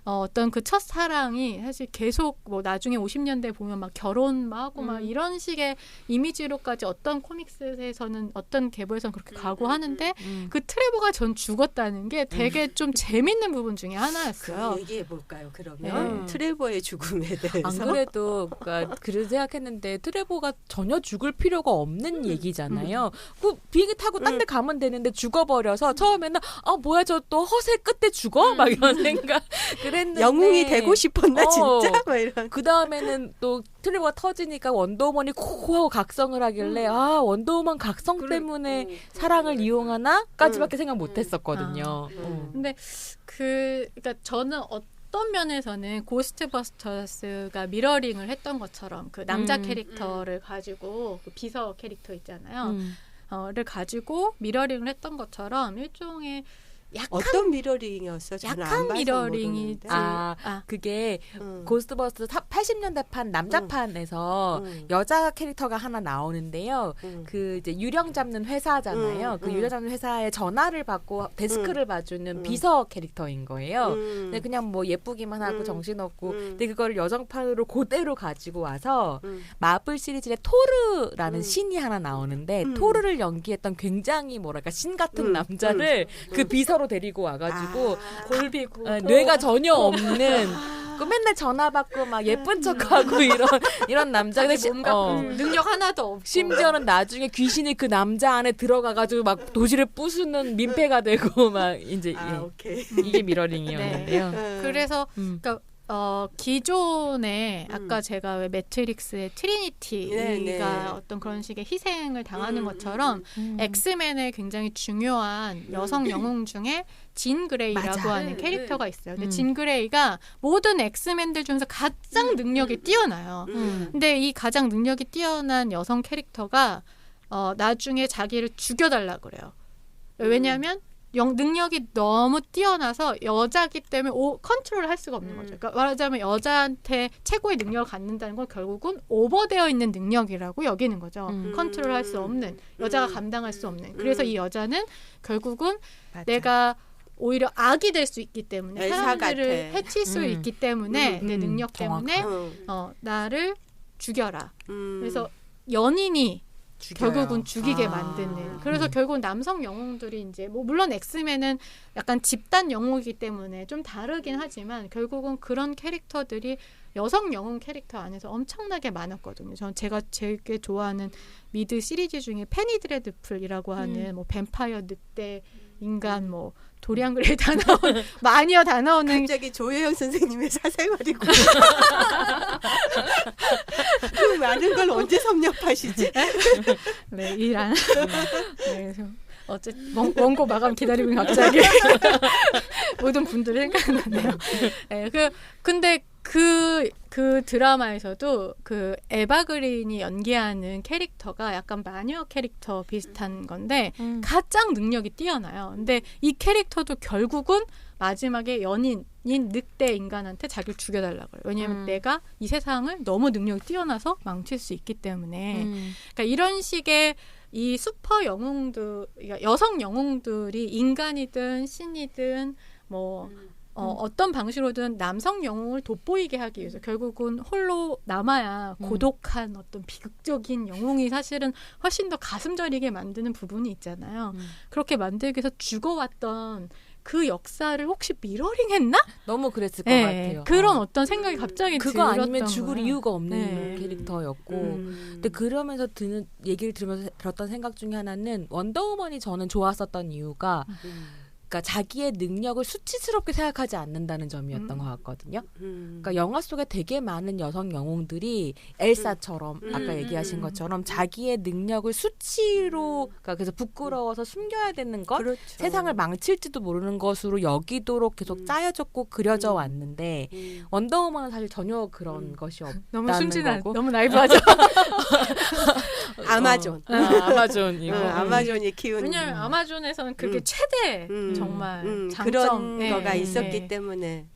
어떤 그 첫사랑이 사실 계속 뭐 나중에 50년대 보면 막 결혼 막 하고 막 이런 식의 이미지로까지 어떤 코믹스에서는 어떤 계보에서는 그렇게 가고 하는데 그 트레버가 전 죽었다는 게 되게 좀 재밌는 부분 중에 하나였어요. 얘기해 볼까요? 그러면 트레버의 죽음에 대해서. 안 그래도 그러니까 그런 생각했는데 트레버가 전혀 죽을 필요가 없는 얘기잖아요. 그 비행기 타고 딴 데 가면 되는데 죽어버려서 처음에는 뭐야 저 또 허세 끝에 죽어? 막 이런 생각 그랬는데 영웅이 되고 싶었나 진짜? 막 이런. 그 다음에는 또 트레버가 터지니까 원더우먼이 코하고 각성을 하길래 원더우먼 각성 때문에 사랑을 이용하나까지밖에 생각 못했었거든요. 근데 그러니까 저는 어떤 면에서는 고스트버스터스가 미러링을 했던 것처럼 그 남자 캐릭터를 가지고 그 비서 캐릭터 있잖아요. 를 가지고 미러링을 했던 것처럼 일종의 어떤 미러링이었어? 저는 안 약한 봐서 미러링이지. 모르는데. 그게 고스트버스터 80년대판 남자판에서 여자 캐릭터가 하나 나오는데요. 그 이제 유령 잡는 회사잖아요. 그 유령 잡는 회사에 전화를 받고 데스크를 봐주는 비서 캐릭터인 거예요. 근데 그냥 뭐 예쁘기만 하고 정신없고 근데 그거를 여정판으로 그대로 가지고 와서 마블 시리즈의 토르라는 신이 하나 나오는데 토르를 연기했던 굉장히 뭐랄까 신 같은 남자를 그 비서로 데리고 와가지고 골비고 뇌가 전혀 없는 그 맨날 전화 받고 막 예쁜 척하고 이런 남자. 근데 뭔가 능력 하나도 없고 심지어는 나중에 귀신이 그 남자 안에 들어가가지고 막 도시를 부수는 민폐가 되고 막 이제 오케이. 이게 미러링이었는데요. 그래서 그러니까 기존에 아까 제가 왜 매트릭스의 트리니티가 어떤 그런 식의 희생을 당하는 것처럼 엑스맨의 굉장히 중요한 여성 영웅 중에 진 그레이라고 하는 캐릭터가 있어요. 근데 진 그레이가 모든 엑스맨들 중에서 가장 능력이 뛰어나요. 근데 이 가장 능력이 뛰어난 여성 캐릭터가 나중에 자기를 죽여달라 그래요. 왜냐하면 능력이 너무 뛰어나서 여자기 때문에 컨트롤할 수가 없는 거죠. 그러니까 말하자면 여자한테 최고의 능력을 갖는다는 건 결국은 오버되어 있는 능력이라고 여기는 거죠. 컨트롤할 수 없는, 여자가 감당할 수 없는. 그래서 이 여자는 결국은 내가 오히려 악이 될 수 있기 때문에 사람들을 해칠 수 있기 때문에 내 능력 때문에 나를 죽여라. 그래서 연인이 결국은 죽이게 만드는. 그래서 결국은 남성 영웅들이 이제 뭐 물론 엑스맨은 약간 집단 영웅이기 때문에 좀 다르긴 하지만 결국은 그런 캐릭터들이 여성 영웅 캐릭터 안에서 엄청나게 많았거든요. 제가 제일 좋아하는 미드 시리즈 중에 페니드레드풀이라고 하는 뭐 뱀파이어 늑대 인간 뭐 도리안그레이 다 나오는 마녀 다 나오는 갑자기 조혜영 선생님의 사생활이고 그 많은 걸 언제 섭렵하시지? 네, 이란. 네, 어쨌든 원고 마감 기다리면 갑자기 모든 분들이 생각나네요. 네, 근데 그 드라마에서도 그 에바 그린이 연기하는 캐릭터가 약간 마녀 캐릭터 비슷한 건데 가장 능력이 뛰어나요. 근데 이 캐릭터도 결국은 마지막에 연인인 늑대 인간한테 자기를 죽여달라고 해요. 왜냐하면 내가 이 세상을 너무 능력이 뛰어나서 망칠 수 있기 때문에. 그러니까 이런 식의 이 슈퍼 영웅들, 그러니까 여성 영웅들이 인간이든 신이든 뭐 어떤 방식으로든 남성 영웅을 돋보이게 하기 위해서 결국은 홀로 남아야 고독한 어떤 비극적인 영웅이 사실은 훨씬 더 가슴 저리게 만드는 부분이 있잖아요. 그렇게 만들기 위해서 죽어왔던 그 역사를 혹시 미러링했나? 너무 그랬을 것 같아요. 그런 어떤 생각이 갑자기 그거 들었던 아니면 죽을 거예요. 이유가 없는 캐릭터였고 근데 그러면서 얘기를 들으면서 들었던 생각 중에 하나는 원더우먼이 저는 좋았었던 이유가 그러니까 자기의 능력을 수치스럽게 생각하지 않는다는 점이었던 것 같거든요. 그러니까 영화 속에 되게 많은 여성 영웅들이 엘사처럼 아까 얘기하신 것처럼 자기의 능력을 수치로 그러니까 그래서 부끄러워서 숨겨야 되는 것, 그렇죠. 세상을 망칠지도 모르는 것으로 여기도록 계속 짜여졌고 그려져 왔는데 원더우먼은 사실 전혀 그런 것이 없다는 너무 순진한, 거고. 너무 나이브하죠. 아마존. 아마존이고. 아마존이 키운. 왜냐하면 아마존에서는 그게 최대 정말 장점 그런 네, 거가 네, 있었기 네. 때문에.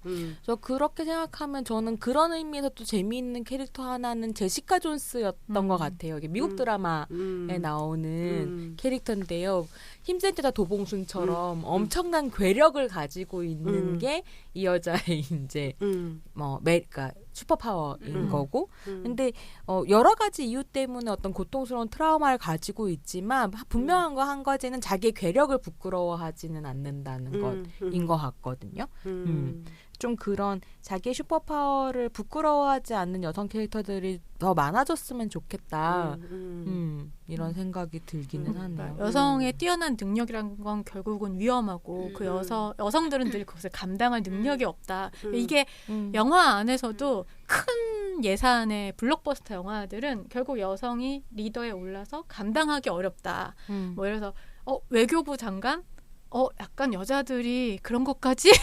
저 그렇게 생각하면 저는 그런 의미에서 또 재미있는 캐릭터 하나는 제시카 존스였던 것 같아요. 이게 미국 드라마에 나오는 캐릭터인데요. 힘센 여자 도봉순처럼 엄청난 괴력을 가지고 있는 게 이 여자의 이제 그러니까 슈퍼파워인 거고. 근데 여러 가지 이유 때문에 어떤 고통스러운 트라우마를 가지고 있지만 분명한 거 한 가지는 자기의 괴력을 부끄러워하지는 않는다는 것인 것 같거든요. 좀 그런 자기의 슈퍼파워를 부끄러워하지 않는 여성 캐릭터들이 더 많아졌으면 좋겠다. 이런 생각이 들기는 하네요. 여성의 뛰어난 능력이란 건 결국은 위험하고 그 여성들은 늘 그것을 감당할 능력이 없다. 이게 영화 안에서도 큰 예산의 블록버스터 영화들은 결국 여성이 리더에 올라서 감당하기 어렵다. 뭐 예를 들어서 외교부 장관? 약간 여자들이 그런 것까지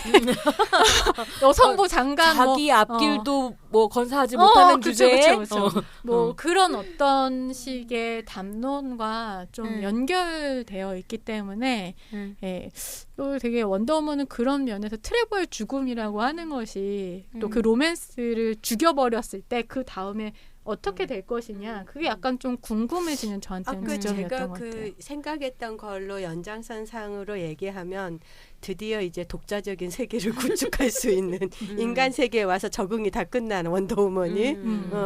여성부 장관 자기 앞길도 뭐 건사하지 못하는 주제에 그쵸. 뭐 그런 어떤 식의 담론과 좀 연결되어 있기 때문에 예, 또 되게 원더우먼은 그런 면에서 트레버의 죽음이라고 하는 것이 또 그 로맨스를 죽여버렸을 때 그 다음에 어떻게 될 것이냐 그게 약간 좀 궁금해지는 저한테는 지점이었던 제가 것 같아요. 생각했던 걸로 연장선상으로 얘기하면 드디어 이제 독자적인 세계를 구축할 수 있는 인간 세계에 와서 적응이 다 끝난 원더우먼이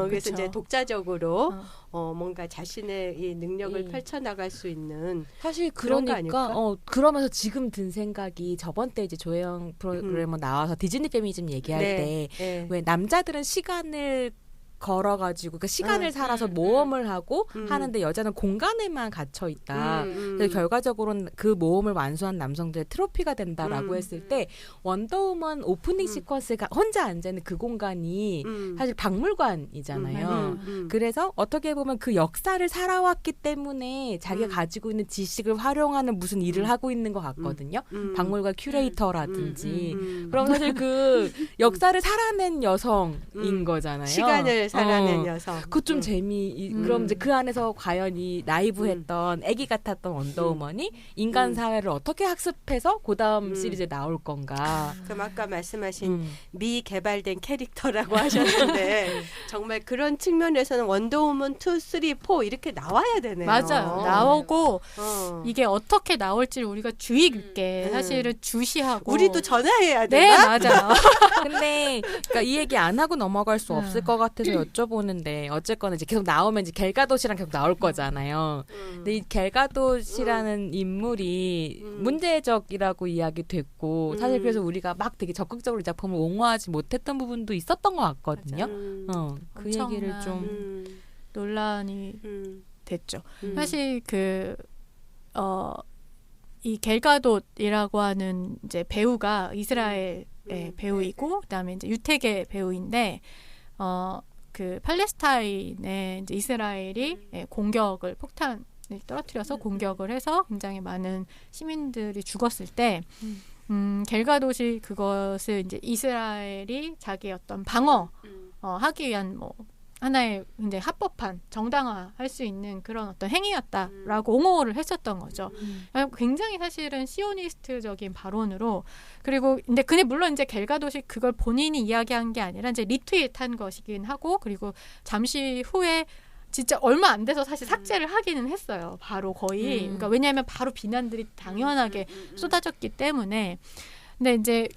그래서 그쵸. 이제 독자적으로 뭔가 자신의 이 능력을 펼쳐나갈 수 있는 사실 그런 거 그러니까 아닐까? 그러면서 지금 든 생각이 저번 때 이제 조혜영 프로그래머 나와서 디즈니 페미니즘 얘기할 때 왜 남자들은 시간을 걸어가지고 그 시간을 살아서 모험을 하고 하는데 여자는 공간에만 갇혀 있다. 그래서 결과적으로는 그 모험을 완수한 남성들의 트로피가 된다라고 했을 때 원더우먼 오프닝 시퀀스가 혼자 앉아 있는 그 공간이 사실 박물관이잖아요. 그래서 어떻게 보면 그 역사를 살아왔기 때문에 자기가 가지고 있는 지식을 활용하는 무슨 일을 하고 있는 것 같거든요. 박물관 큐레이터라든지. 그럼 사실 그 역사를 살아낸 여성인 거잖아요. 시간을 살아낸 여성. 그 좀 그럼 이제 그 안에서 과연 이 나이브했던 애기 같았던 원더우먼이 인간 사회를 어떻게 학습해서 그 다음 시리즈에 나올 건가. 그럼 아까 말씀하신 미개발된 캐릭터라고 하셨는데 정말 그런 측면에서는 원더우먼 2, 3, 4 이렇게 나와야 되네요. 맞아요. 나오고 이게 어떻게 나올지 우리가 주의 깊게 사실은 주시하고 우리도 전화해야 네, 되나? 맞아요. 근데 그러니까 이 얘기 안 하고 넘어갈 수 없을 것 같아서 여쭤보는데 어쨌거나 이제 계속 나오면 이제 갤가도시랑 계속 나올 거잖아요. 근데 이 갤가도시라는 인물이 문제적이라고 이야기됐고 사실 그래서 우리가 막 되게 적극적으로 이 작품을 옹호하지 못했던 부분도 있었던 것 같거든요. 그 얘기를 좀 논란이 됐죠. 사실 이 갤가돗이라고 하는 이제 배우가 이스라엘 배우이고 그다음에 이제 유태계 배우인데 그 팔레스타인에 이제 이스라엘이 공격을 폭탄을 떨어뜨려서 공격을 해서 굉장히 많은 시민들이 죽었을 때 갤가돗이 그것을 이제 이스라엘이 자기의 어떤 방어 하기 위한 뭐 하나의 이제 합법한 정당화할 수 있는 그런 어떤 행위였다라고 옹호를 했었던 거죠. 굉장히 사실은 시오니스트적인 발언으로 그리고 근데 물론 이제 갤가돗이 그걸 본인이 이야기한 게 아니라 이제 리트윗한 것이긴 하고 그리고 잠시 후에 진짜 얼마 안 돼서 사실 삭제를 하기는 했어요. 바로 거의. 그러니까 왜냐하면 바로 비난들이 당연하게 쏟아졌기 때문에. 근데 이제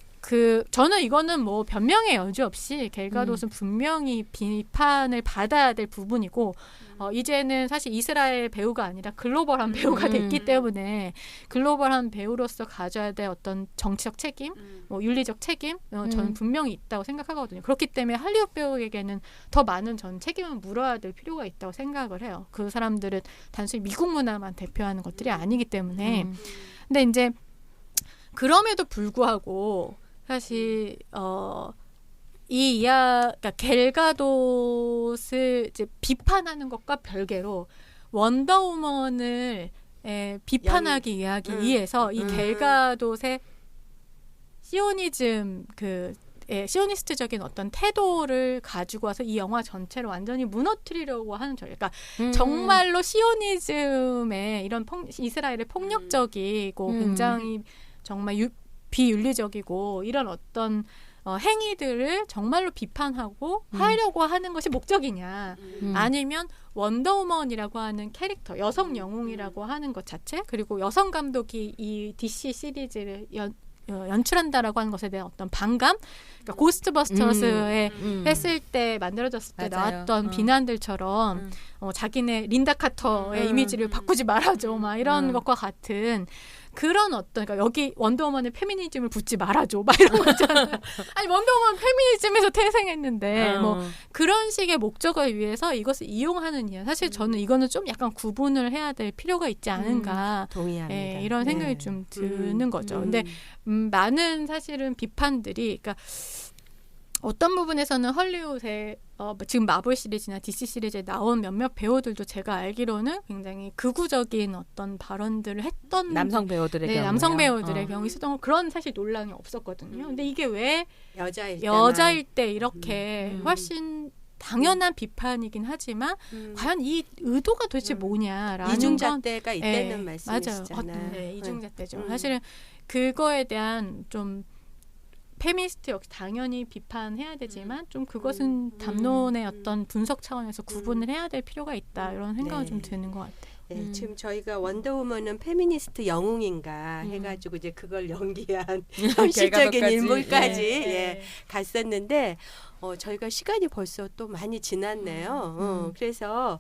저는 이거는 뭐 변명의 여지 없이 갤가돗은 분명히 비판을 받아야 될 부분이고 이제는 사실 이스라엘 배우가 아니라 글로벌한 배우가 됐기 때문에 글로벌한 배우로서 가져야 될 어떤 정치적 책임, 뭐 윤리적 책임 저는 분명히 있다고 생각하거든요. 그렇기 때문에 할리우드 배우에게는 더 많은 전 책임을 물어야 될 필요가 있다고 생각을 해요. 그 사람들은 단순히 미국 문화만 대표하는 것들이 아니기 때문에. 근데 이제 그럼에도 불구하고 사실 그러니까 갤가돗을 이제 비판하는 것과 별개로 원더우먼을 비판하기 위해서 이 갤가돗의 시오니즘 시오니스트적인 어떤 태도를 가지고 와서 이 영화 전체를 완전히 무너뜨리려고 하는 그러니까 정말로 시오니즘의 이런 이스라엘의 폭력적이고 굉장히 정말 비윤리적이고 이런 어떤 행위들을 정말로 비판하고 하려고 하는 것이 목적이냐 아니면 원더우먼이라고 하는 캐릭터 여성 영웅이라고 하는 것 자체 그리고 여성 감독이 이 DC 시리즈를 연출한다라고 하는 것에 대한 어떤 반감 그러니까 고스트버스터스에 했을 때 만들어졌을 때 맞아요. 나왔던 비난들처럼 자기네 린다 카터의 이미지를 바꾸지 말아줘 막 이런 것과 같은 그런 어떤 그러니까 여기 원더우먼의 페미니즘을 붙지 말아줘 막 이런 거잖아요. 아니 원더우먼 페미니즘에서 태생했는데 뭐 그런 식의 목적을 위해서 이것을 이용하는 이야. 사실 저는 이거는 좀 약간 구분을 해야 될 필요가 있지 않은가. 동의합니다. 이런 생각이 좀 드는 거죠. 근데 많은 사실은 비판들이 그러니까 어떤 부분에서는 헐리우드에 지금 마블 시리즈나 DC 시리즈에 나온 몇몇 배우들도 제가 알기로는 굉장히 극우적인 어떤 발언들을 했던 남성 배우들의 경우 남성 배우들의 경우 있었던 그런 사실 논란이 없었거든요. 근데 이게 왜 여자일 때 이렇게 훨씬 당연한 비판이긴 하지만 과연 이 의도가 도대체 뭐냐라는 이중잣대가 있다는 말씀이시잖아요. 맞아요. 네, 이중잣대죠. 사실은 그거에 대한 좀 페미니스트 역시 당연히 비판해야 되지만 좀 그것은 담론의 어떤 분석 차원에서 구분을 해야 될 필요가 있다 이런 생각이 좀 드는 것 같아요. 네, 지금 저희가 원더우먼은 페미니스트 영웅인가 해가지고 이제 그걸 연기한 현실적인 인물까지 갔었는데 저희가 시간이 벌써 또 많이 지났네요. 그래서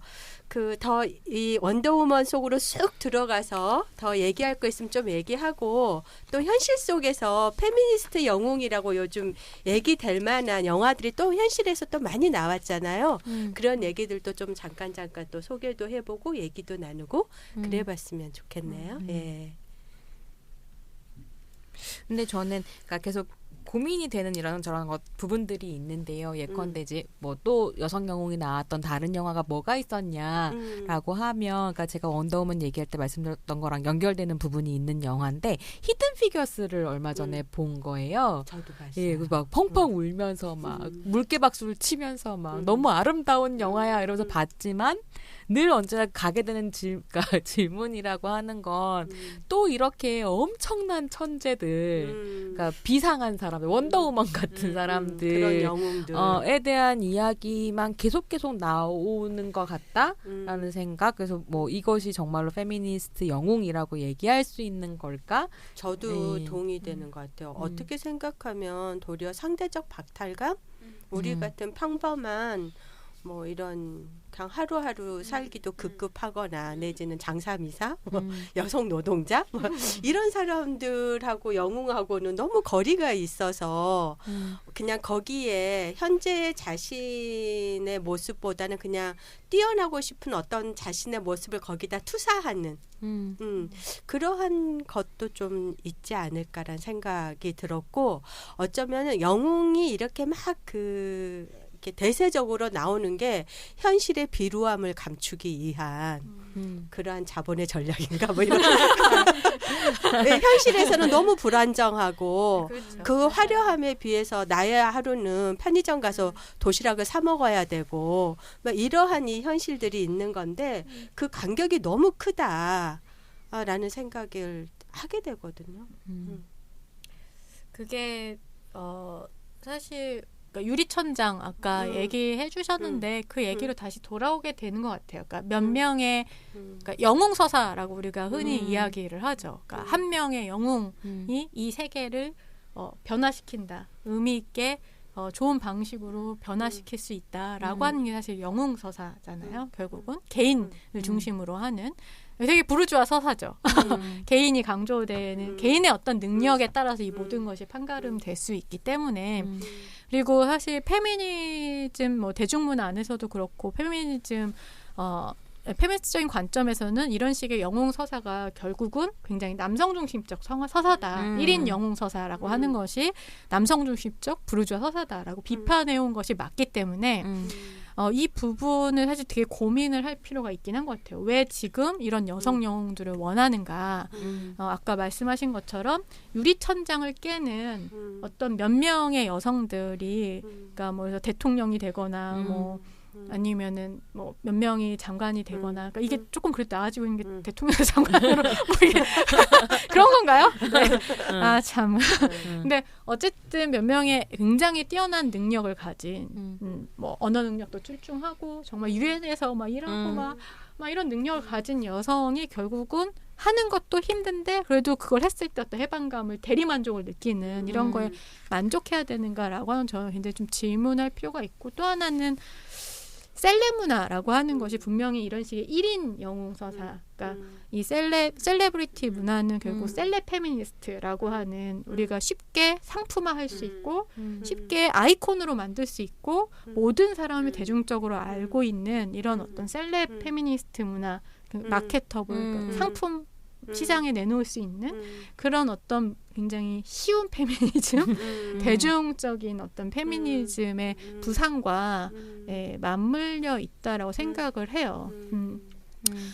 더 이 원더우먼 속으로 쑥 들어가서 더 얘기할 거 있으면 좀 얘기하고 또 현실 속에서 페미니스트 영웅이라고 요즘 얘기될 만한 영화들이 또 현실에서 또 많이 나왔잖아요. 그런 얘기들도 좀 잠깐 또 소개도 해보고 얘기도 나누고 그래봤으면 좋겠네요. 예. 근데 저는 그러니까 계속 고민이 되는 이런 저런 부분들이 있는데요. 예컨대 뭐 또 여성 영웅이 나왔던 다른 영화가 뭐가 있었냐라고 하면 그러니까 제가 원더우먼 얘기할 때 말씀드렸던 거랑 연결되는 부분이 있는 영화인데 히든 피겨스를 얼마 전에 본 거예요. 저도 봤어요. 예, 막 펑펑 울면서 막 물개 박수를 치면서 막 너무 아름다운 영화야 이러면서 봤지만 늘 언제나 가게 되는 질문이라고 하는 건 또 이렇게 엄청난 천재들, 그러니까 비상한 사람들, 원더우먼 같은 사람들, 그런 영웅들에 대한 이야기만 계속 나오는 것 같다라는 생각. 그래서 뭐 이것이 정말로 페미니스트 영웅이라고 얘기할 수 있는 걸까? 저도 동의되는 것 같아요. 어떻게 생각하면 도리어 상대적 박탈감? 우리 같은 평범한 뭐 이런 그냥 하루하루 살기도 급급하거나 내지는 장사미사, 여성 노동자 이런 사람들하고 영웅하고는 너무 거리가 있어서 그냥 거기에 현재 자신의 모습보다는 그냥 뛰어나고 싶은 어떤 자신의 모습을 거기다 투사하는 그러한 것도 좀 있지 않을까라는 생각이 들었고 어쩌면은 영웅이 이렇게 막 대세적으로 나오는 게 현실의 비루함을 감추기 위한 그러한 자본의 전략인가 뭐 이런 네, 현실에서는 너무 불안정하고 그렇죠. 그 화려함에 비해서 나의 하루는 편의점 가서 도시락을 사 먹어야 되고 막 이러한 이 현실들이 있는 건데 그 간격이 너무 크다라는 생각을 하게 되거든요. 그게 사실 유리천장 아까 얘기해 주셨는데 그 얘기로 다시 돌아오게 되는 것 같아요. 그러니까 몇 명의 그러니까 영웅서사라고 우리가 흔히 이야기를 하죠. 그러니까 한 명의 영웅이 이 세계를 변화시킨다. 의미 있게 좋은 방식으로 변화시킬 수 있다라고 하는 게 사실 영웅서사잖아요. 결국은 개인을 중심으로 하는 되게 부르주아 서사죠. 개인이 강조되는 개인의 어떤 능력에 따라서 이 모든 것이 판가름될 수 있기 때문에 그리고 사실 페미니즘 뭐 대중문화 안에서도 그렇고 페미니즘 페미니스트적인 관점에서는 이런 식의 영웅 서사가 결국은 굉장히 남성 중심적 서사다. 1인 영웅 서사라고 하는 것이 남성 중심적 부르주아 서사다라고 비판해온 것이 맞기 때문에 이 부분을 사실 되게 고민을 할 필요가 있긴 한 것 같아요. 왜 지금 이런 여성 영웅들을 원하는가. 아까 말씀하신 것처럼 유리천장을 깨는 어떤 몇 명의 여성들이 그러니까 뭐 대통령이 되거나 뭐 아니면은 뭐 몇 명이 장관이 되거나 그러니까 이게 조금 그래도 나아지고 있는 게 대통령 장관으로 뭐 이게 그런 건가요? 네. 아 참. 근데 어쨌든 몇 명의 굉장히 뛰어난 능력을 가진 뭐 언어 능력도 출중하고 정말 유엔에서 막 일하고 막 이런 능력을 가진 여성이 결국은 하는 것도 힘든데 그래도 그걸 했을 때 어떤 해방감을 대리만족을 느끼는 이런 거에 만족해야 되는가라고 하는 저는 굉장히 좀 질문할 필요가 있고 또 하나는 셀레 문화라고 하는 것이 분명히 이런 식의 1인 영웅 서사 그러니까 이 셀레브리티 문화는 결국 셀레 페미니스트라고 하는 우리가 쉽게 상품화할 수 있고 쉽게 아이콘으로 만들 수 있고 모든 사람이 대중적으로 알고 있는 이런 어떤 셀레 페미니스트 문화 마케터블 그러니까 상품 시장에 내놓을 수 있는 그런 어떤 굉장히 쉬운 페미니즘, 대중적인 어떤 페미니즘의 부상과 맞물려 있다라고 생각을 해요.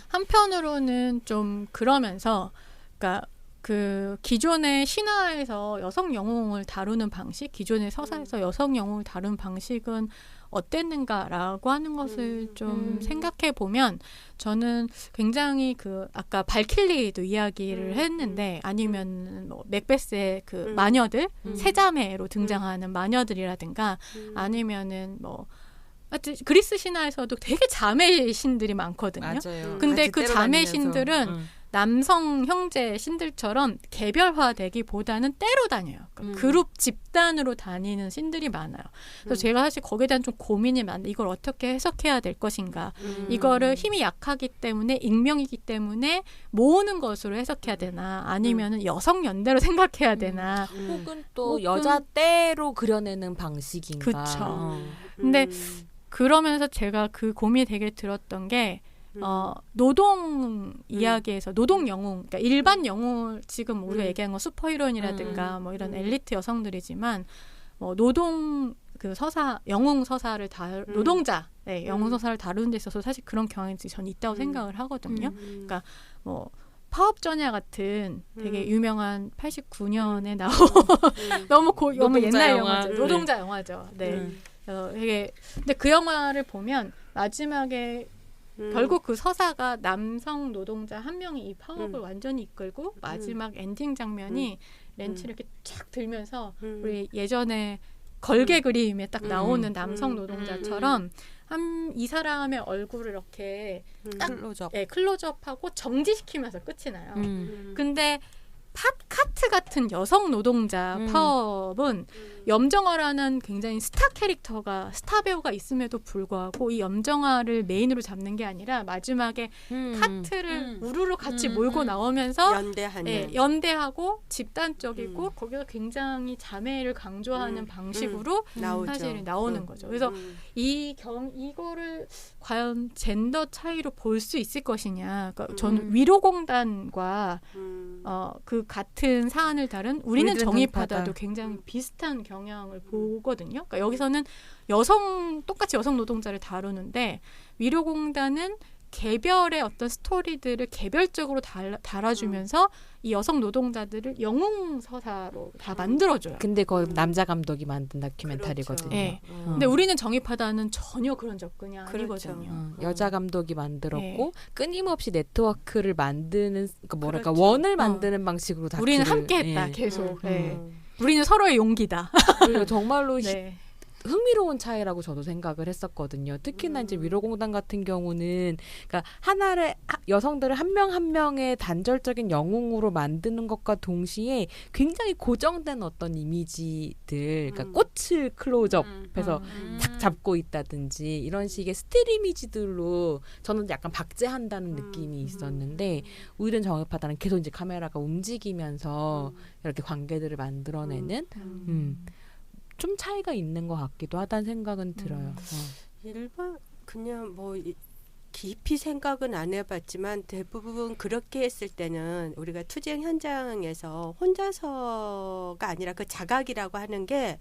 한편으로는 좀 그러면서, 그러니까 그 기존의 신화에서 여성 영웅을 다루는 방식, 기존의 서사에서 여성 영웅을 다루는 방식은 어땠는가라고 하는 것을 좀 생각해 보면 저는 굉장히 그 아까 발킬리도 이야기를 했는데 아니면 뭐 맥베스의 그 마녀들 세자매로 등장하는 마녀들이라든가 아니면은 뭐 그리스 신화에서도 되게 자매 신들이 많거든요. 맞아요. 근데 같이 그 때려 자매 다니면서. 신들은 남성 형제 신들처럼 개별화되기보다는 때로 다녀요. 그러니까 그룹 집단으로 다니는 신들이 많아요. 그래서 제가 사실 거기에 대한 좀 고민이 많은데 이걸 어떻게 해석해야 될 것인가. 이거를 힘이 약하기 때문에 익명이기 때문에 모으는 것으로 해석해야 되나 아니면은 여성 연대로 생각해야 되나. 혹은 또 여자 때로 그려내는 방식인가. 그쵸. 근데 그러면서 제가 그 고민이 되게 들었던 게 노동 이야기에서 노동 영웅, 그러니까 일반 영웅을 지금 우리가 얘기한 건 슈퍼히로인이라든가 뭐 이런 엘리트 여성들이지만 뭐 노동 그 서사, 영웅 서사를 노동자, 영웅 서사를 다루는 데 있어서 사실 그런 경향이 전 있다고 생각을 하거든요. 그러니까 뭐 파업전야 같은 되게 유명한 89년에 나온 너무 옛날 영화죠. 노동자 영화죠. 네. 되게 근데 그 영화를 보면 마지막에 결국 그 서사가 남성 노동자 한 명이 이 파업을 완전히 이끌고 마지막 엔딩 장면이 렌치를 이렇게 쫙 들면서 우리 예전에 걸개 그림에 딱 나오는 남성 노동자처럼 이 사람의 얼굴을 이렇게 딱 클로즈업하고 정지시키면서 끝이 나요. 근데 카트 같은 여성 노동자 파업은 염정아라는 굉장히 스타 캐릭터가 스타 배우가 있음에도 불구하고 이 염정아를 메인으로 잡는 게 아니라 마지막에 카트를 우르르 같이 몰고 나오면서 연대하고 집단적이고 거기서 굉장히 자매를 강조하는 방식으로 사실 나오는 거죠. 그래서 이거를 과연 젠더 차이로 볼 수 있을 것이냐. 그러니까 저는 위로공단과 그 같은 사안을 다룬 우리는 정의파다도 굉장히 비슷한 경향을 보거든요. 그러니까 여기서는 똑같이 여성 노동자를 다루는데 위로공단은 개별의 어떤 스토리들을 개별적으로 달아주면서 이 여성 노동자들을 영웅 서사로 다 만들어줘요. 근데 그거 남자 감독이 만든 다큐멘터리거든요. 그렇죠. 네. 근데 우리는 정의파다는 전혀 그런 접근이 아니거든요. 여자 감독이 만들었고 끊임없이 네트워크를 만드는 그러니까 원을 만드는 방식으로 다큐를 우리는 함께했다 계속. 우리는 서로의 용기다. 그리고 정말로 흥미로운 차이라고 저도 생각을 했었거든요. 특히나 이제 위로공단 같은 경우는 그러니까 여성들을 한 명 한 명의 단절적인 영웅으로 만드는 것과 동시에 굉장히 고정된 어떤 이미지들, 그러니까 꽃을 클로즈업해서 탁 잡고 있다든지 이런 식의 스틸 이미지들로 저는 약간 박제한다는 느낌이 있었는데 우리는 정의파다는 계속 이제 카메라가 움직이면서 이렇게 관계들을 만들어내는 좀 차이가 있는 것 같기도 하다는 생각은 들어요. 일반 그냥 뭐 깊이 생각은 안 해봤지만 대부분 그렇게 했을 때는 우리가 투쟁 현장에서 혼자서가 아니라 그 자각이라고 하는 게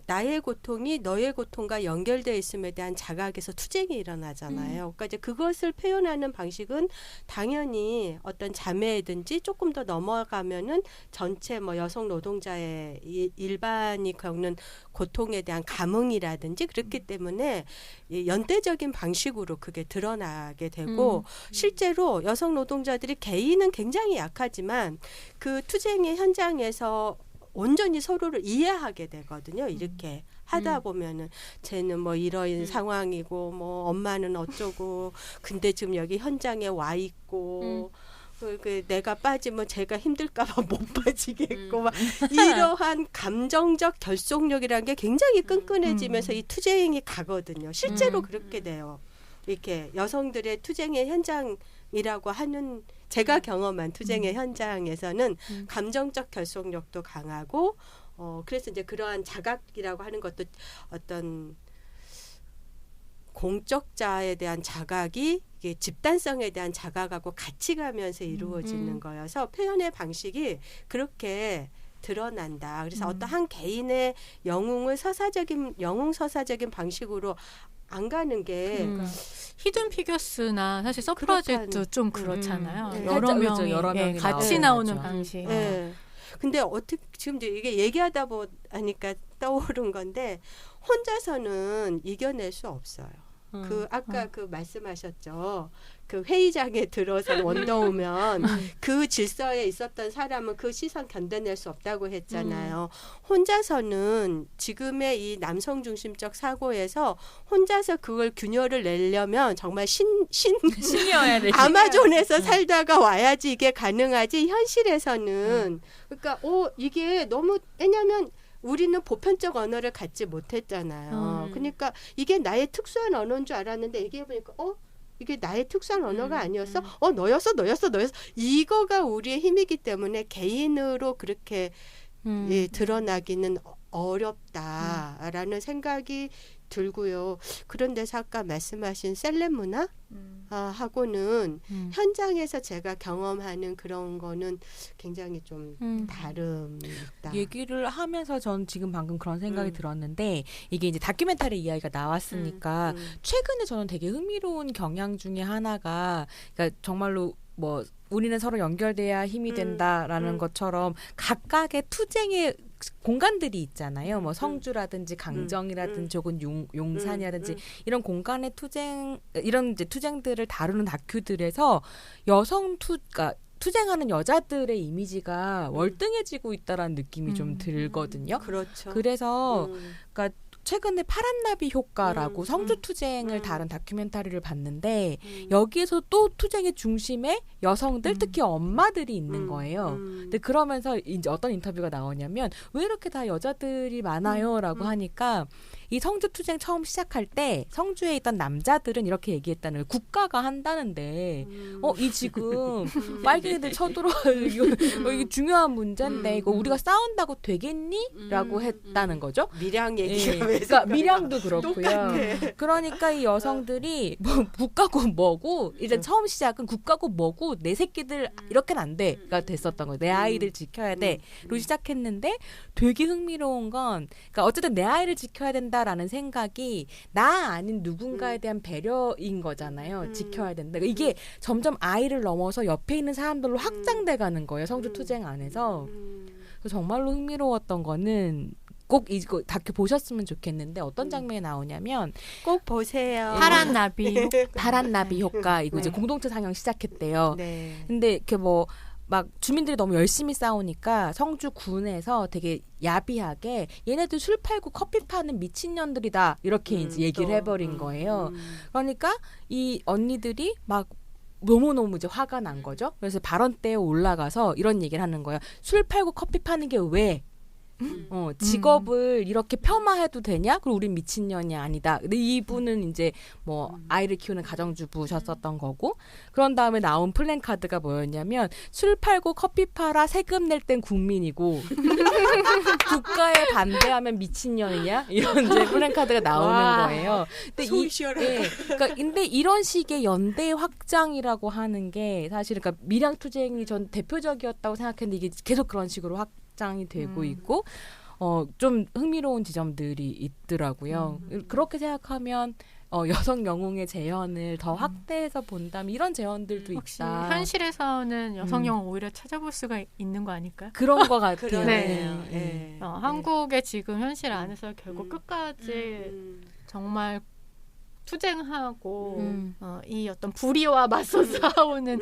나의 고통이 너의 고통과 연결되어 있음에 대한 자각에서 투쟁이 일어나잖아요. 그러니까 이제 그것을 표현하는 방식은 당연히 어떤 자매든지 조금 더 넘어가면은 전체 뭐 여성 노동자의 일반이 겪는 고통에 대한 감흥이라든지 그렇기 때문에 이 연대적인 방식으로 그게 드러나게 되고 실제로 여성 노동자들이 개인은 굉장히 약하지만 그 투쟁의 현장에서 온전히 서로를 이해하게 되거든요. 이렇게 하다 보면은 쟤는 뭐 이런 상황이고 뭐 엄마는 어쩌고 근데 지금 여기 현장에 와 있고 그 내가 빠지면 제가 힘들까봐 못 빠지겠고 막 이러한 감정적 결속력이라는 게 굉장히 끈끈해지면서 이 투쟁이 가거든요. 실제로 그렇게 돼요. 이렇게 여성들의 투쟁의 현장이라고 하는 제가 경험한 투쟁의 현장에서는 감정적 결속력도 강하고 그래서 이제 그러한 자각이라고 하는 것도 어떤 공적자에 대한 자각이 이게 집단성에 대한 자각하고 같이 가면서 이루어지는 거여서 표현의 방식이 그렇게 드러난다. 그래서 어떤 한 개인의 영웅을 영웅 서사적인 방식으로 안 가는 게 히든 피겨스나 사실 서프라제도 좀 그렇잖아요. 여러 여러 명이 같이 나오는 방식. 근데 어떻게 지금 이게 얘기하다 보니까 떠오른 건데 혼자서는 이겨낼 수 없어요. 그 아까 그 말씀하셨죠. 그 회의장에 들어선 원더우면 그 질서에 있었던 사람은 그 시선 견뎌낼 수 없다고 했잖아요. 혼자서는 지금의 이 남성 중심적 사고에서 혼자서 그걸 균열을 내려면 정말 신이어야 돼. 아마존에서 살다가 와야지 이게 가능하지 현실에서는 그러니까 이게 너무 왜냐면 우리는 보편적 언어를 갖지 못했잖아요. 그러니까 이게 나의 특수한 언어인 줄 알았는데 얘기해보니까 이게 나의 특수한 언어가 아니었어? 너였어. 이거가 우리의 힘이기 때문에 개인으로 그렇게 드러나기는 어렵다라는 생각이 들고요. 그런데서 아까 말씀하신 셀럽 문화 하고는 현장에서 제가 경험하는 그런 거는 굉장히 좀 다릅니다. 얘기를 하면서 전 지금 방금 그런 생각이 들었는데 이게 이제 다큐멘터리 이야기가 나왔으니까 최근에 저는 되게 흥미로운 경향 중에 하나가 그러니까 정말로 뭐 우리는 서로 연결돼야 힘이 된다라는 것처럼 각각의 투쟁의 공간들이 있잖아요. 뭐 성주라든지 강정이라든지 혹은 용산이라든지 이런 공간의 이런 이제 투쟁들을 다루는 다큐들에서 그러니까 투쟁하는 여자들의 이미지가 월등해지고 있다라는 느낌이 좀 들거든요. 그렇죠. 그래서 그러니까 최근에 파란나비 효과라고 성주 투쟁을 다룬 다큐멘터리를 봤는데 여기에서 또 투쟁의 중심에 여성들 특히 엄마들이 있는 거예요. 근데 그러면서 이제 어떤 인터뷰가 나오냐면 왜 이렇게 다 여자들이 많아요라고 하니까 이 성주 투쟁 처음 시작할 때 성주에 있던 남자들은 이렇게 얘기했다는 거예요. 국가가 한다는데 이 지금 빨갱이들 쳐들어 이거 중요한 문제인데 이거 우리가 싸운다고 되겠니? 라고 했다는 거죠. 밀양 얘기가 그러니까 밀양도 그렇고요. 그러니까 이 여성들이 뭐 국가고 뭐고 이제 처음 시작은 국가고 뭐고 내 새끼들 이렇게는 안 돼가 됐었던 거예요. 내 아이들 지켜야 돼로 시작했는데 되게 흥미로운 건 그러니까 어쨌든 내 아이를 지켜야 된다라는 생각이 나 아닌 누군가에 대한 배려인 거잖아요. 지켜야 된다. 그러니까 이게 점점 아이를 넘어서 옆에 있는 사람들로 확장돼 가는 거예요. 성주 투쟁 안에서. 그래서 정말로 흥미로웠던 거는 꼭 이거 다큐 보셨으면 좋겠는데 어떤 장면이 나오냐면 꼭 보세요. 파란 나비 효과 이거 이제 공동체 상영 시작했대요. 네. 근데 이렇게 뭐 막 주민들이 너무 열심히 싸우니까 성주 군에서 되게 야비하게 얘네들 술 팔고 커피 파는 미친년들이다 이렇게 이제 얘기를 해버린 거예요. 그러니까 이 언니들이 막 너무너무 이제 화가 난 거죠. 그래서 발언대에 올라가서 이런 얘기를 하는 거예요. 술 팔고 커피 파는 게 왜 직업을 이렇게 폄하해도 되냐? 그리고 우린 미친년이 아니다. 근데 이분은 이제 뭐 아이를 키우는 가정주부셨었던 거고, 그런 다음에 나온 플랜카드가 뭐였냐면 술 팔고 커피 팔아 세금 낼 땐 국민이고 국가에 반대하면 미친년이냐? 이런 이제 플랜카드가 나오는 거예요. 근데 속이 시원하다. 그러니까 근데 이런 식의 연대 확장이라고 하는 게 사실 그러니까 밀양투쟁이 전 대표적이었다고 생각했는데 이게 계속 그런 식으로 확장이 되고 있고 좀 흥미로운 지점들이 있더라고요. 그렇게 생각하면 여성 영웅의 재현을 더 확대해서 본다면 이런 재현들도 혹시 있다. 현실에서는 여성 영웅 오히려 찾아볼 수가 있는 거 아닐까요? 그런 것 같아요. 그러네요. 네. 네. 한국의 지금 현실 안에서 결국 끝까지 정말 투쟁하고 이 어떤 불의와 맞서 싸우는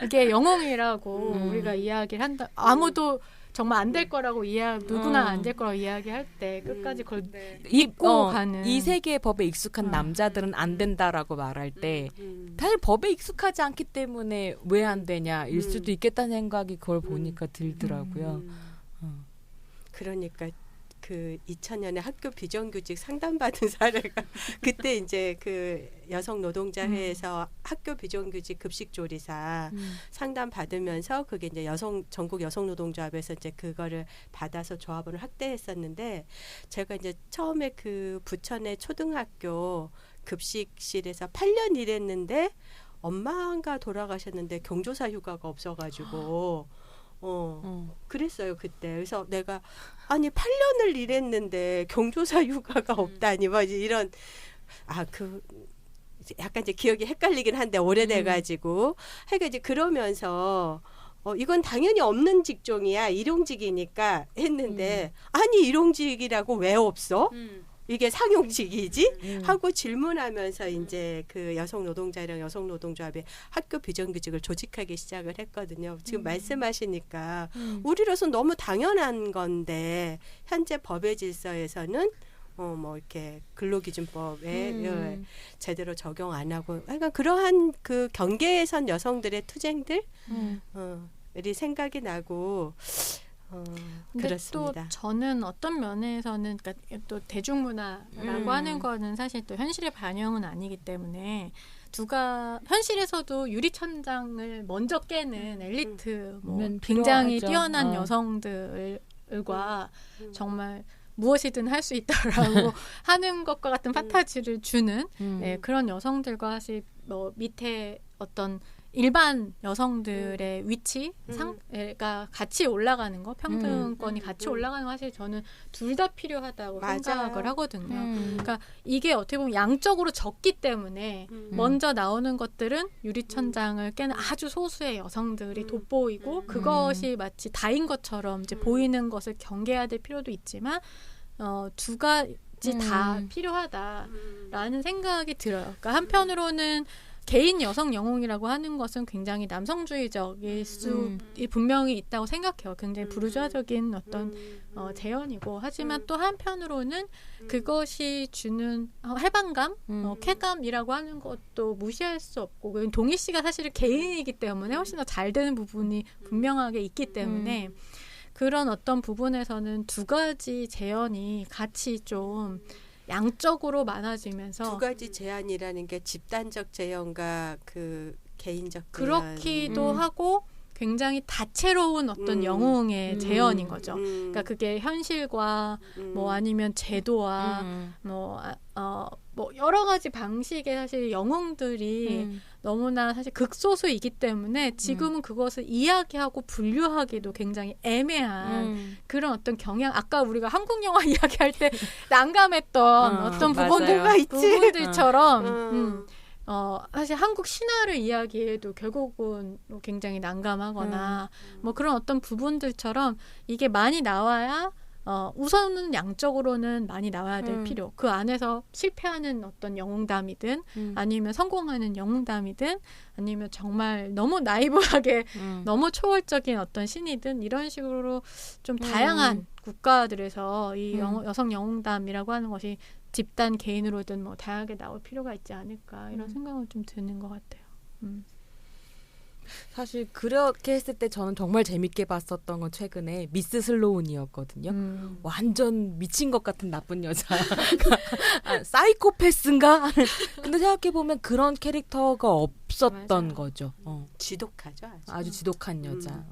이게 영웅이라고 우리가 이야기를 한다. 아무도 정말 안 될 거라고 누구나 안 될 거라고 이야기할 때 끝까지 그걸 믿고 가는 이 세계의 법에 익숙한 남자들은 안 된다라고 말할 때 사실 법에 익숙하지 않기 때문에 왜 안 되냐일 수도 있겠다는 생각이 그걸 보니까 들더라고요. 그러니까 그 2000년에 학교 비정규직 상담받은 사례가 그때 이제 그 여성 노동자회에서 학교 비정규직 급식 조리사 상담 받으면서 그게 이제 전국 여성 노동조합에서 이제 그거를 받아서 조합원을 확대했었는데 제가 이제 처음에 그 부천의 초등학교 급식실에서 8년 일했는데 엄마가 돌아가셨는데 경조사 휴가가 없어가지고 그랬어요 그때. 그래서 내가 아니 8년을 일했는데 경조사 휴가가 없다니 뭐 이런 약간 이제 기억이 헷갈리긴 한데 오래돼가지고 하여간 이제 그러면서 이건 당연히 없는 직종이야 일용직이니까 했는데 아니 일용직이라고 왜 없어? 이게 상용직이지? 하고 질문하면서 이제 그 여성 노동자랑 여성 노동조합의 학교 비정규직을 조직하기 시작을 했거든요. 지금 말씀하시니까 우리로서는 너무 당연한 건데 현재 법의 질서에서는 뭐 이렇게 근로기준법에 제대로 적용 안 하고 그러니까 그러한 그 경계에 선 여성들의 투쟁들 이 생각이 나고 근데 그렇습니다. 또 저는 어떤 면에서는 그러니까 또 대중문화라고 하는 거는 사실 또 현실의 반영은 아니기 때문에 현실에서도 유리천장을 먼저 깨는 엘리트 굉장히 필요하죠. 뛰어난 여성들과 정말 무엇이든 할 수 있다라고 하는 것과 같은 판타지를 주는 그런 여성들과 사실 뭐 밑에 어떤 일반 여성들의 위치가 같이 올라가는 거, 평등권이 같이 올라가는 거 사실 저는 둘 다 필요하다고 생각을 하거든요. 그러니까 이게 어떻게 보면 양적으로 적기 때문에 먼저 나오는 것들은 유리천장을 깨는 아주 소수의 여성들이 돋보이고 그것이 마치 다인 것처럼 이제 보이는 것을 경계해야 될 필요도 있지만 두 가지 다 필요하다라는 생각이 들어요. 그러니까 한편으로는 개인 여성 영웅이라고 하는 것은 굉장히 남성주의적일 수 분명히 있다고 생각해요. 굉장히 부르주아적인 어떤 재현이고 하지만 또 한편으로는 그것이 주는 해방감, 쾌감이라고 하는 것도 무시할 수 없고 동희 씨가 사실은 개인이기 때문에 훨씬 더 잘 되는 부분이 분명하게 있기 때문에 그런 어떤 부분에서는 두 가지 재현이 같이 좀 양적으로 많아지면서 두 가지 제안이라는 게 집단적 재현과 그 개인적 그렇기도 하고 굉장히 다채로운 어떤 영웅의 재현인 거죠. 그러니까 그게 현실과 뭐 아니면 제도와 뭐 여러 가지 방식의 사실 영웅들이 너무나 사실 극소수이기 때문에 지금은 그것을 이야기하고 분류하기도 굉장히 애매한 그런 어떤 경향. 아까 우리가 한국 영화 이야기할 때 난감했던 어떤 부분들처럼 사실 한국 신화를 이야기해도 결국은 굉장히 난감하거나 뭐 그런 어떤 부분들처럼 이게 많이 나와야 우선은 양적으로는 많이 나와야 될 필요. 그 안에서 실패하는 어떤 영웅담이든 아니면 성공하는 영웅담이든 아니면 정말 너무 나이브하게 너무 초월적인 어떤 신이든 이런 식으로 좀 다양한 국가들에서 이 여성 영웅담이라고 하는 것이 집단 개인으로든 뭐 다양하게 나올 필요가 있지 않을까 이런 생각은 좀 드는 것 같아요. 사실 그렇게 했을 때 저는 정말 재밌게 봤었던 건 최근에 미스 슬로운이었거든요. 완전 미친 것 같은 나쁜 여자. 사이코패스인가? 근데 생각해보면 그런 캐릭터가 없었던 맞아요. 거죠. 지독하죠. 아주 지독한 여자.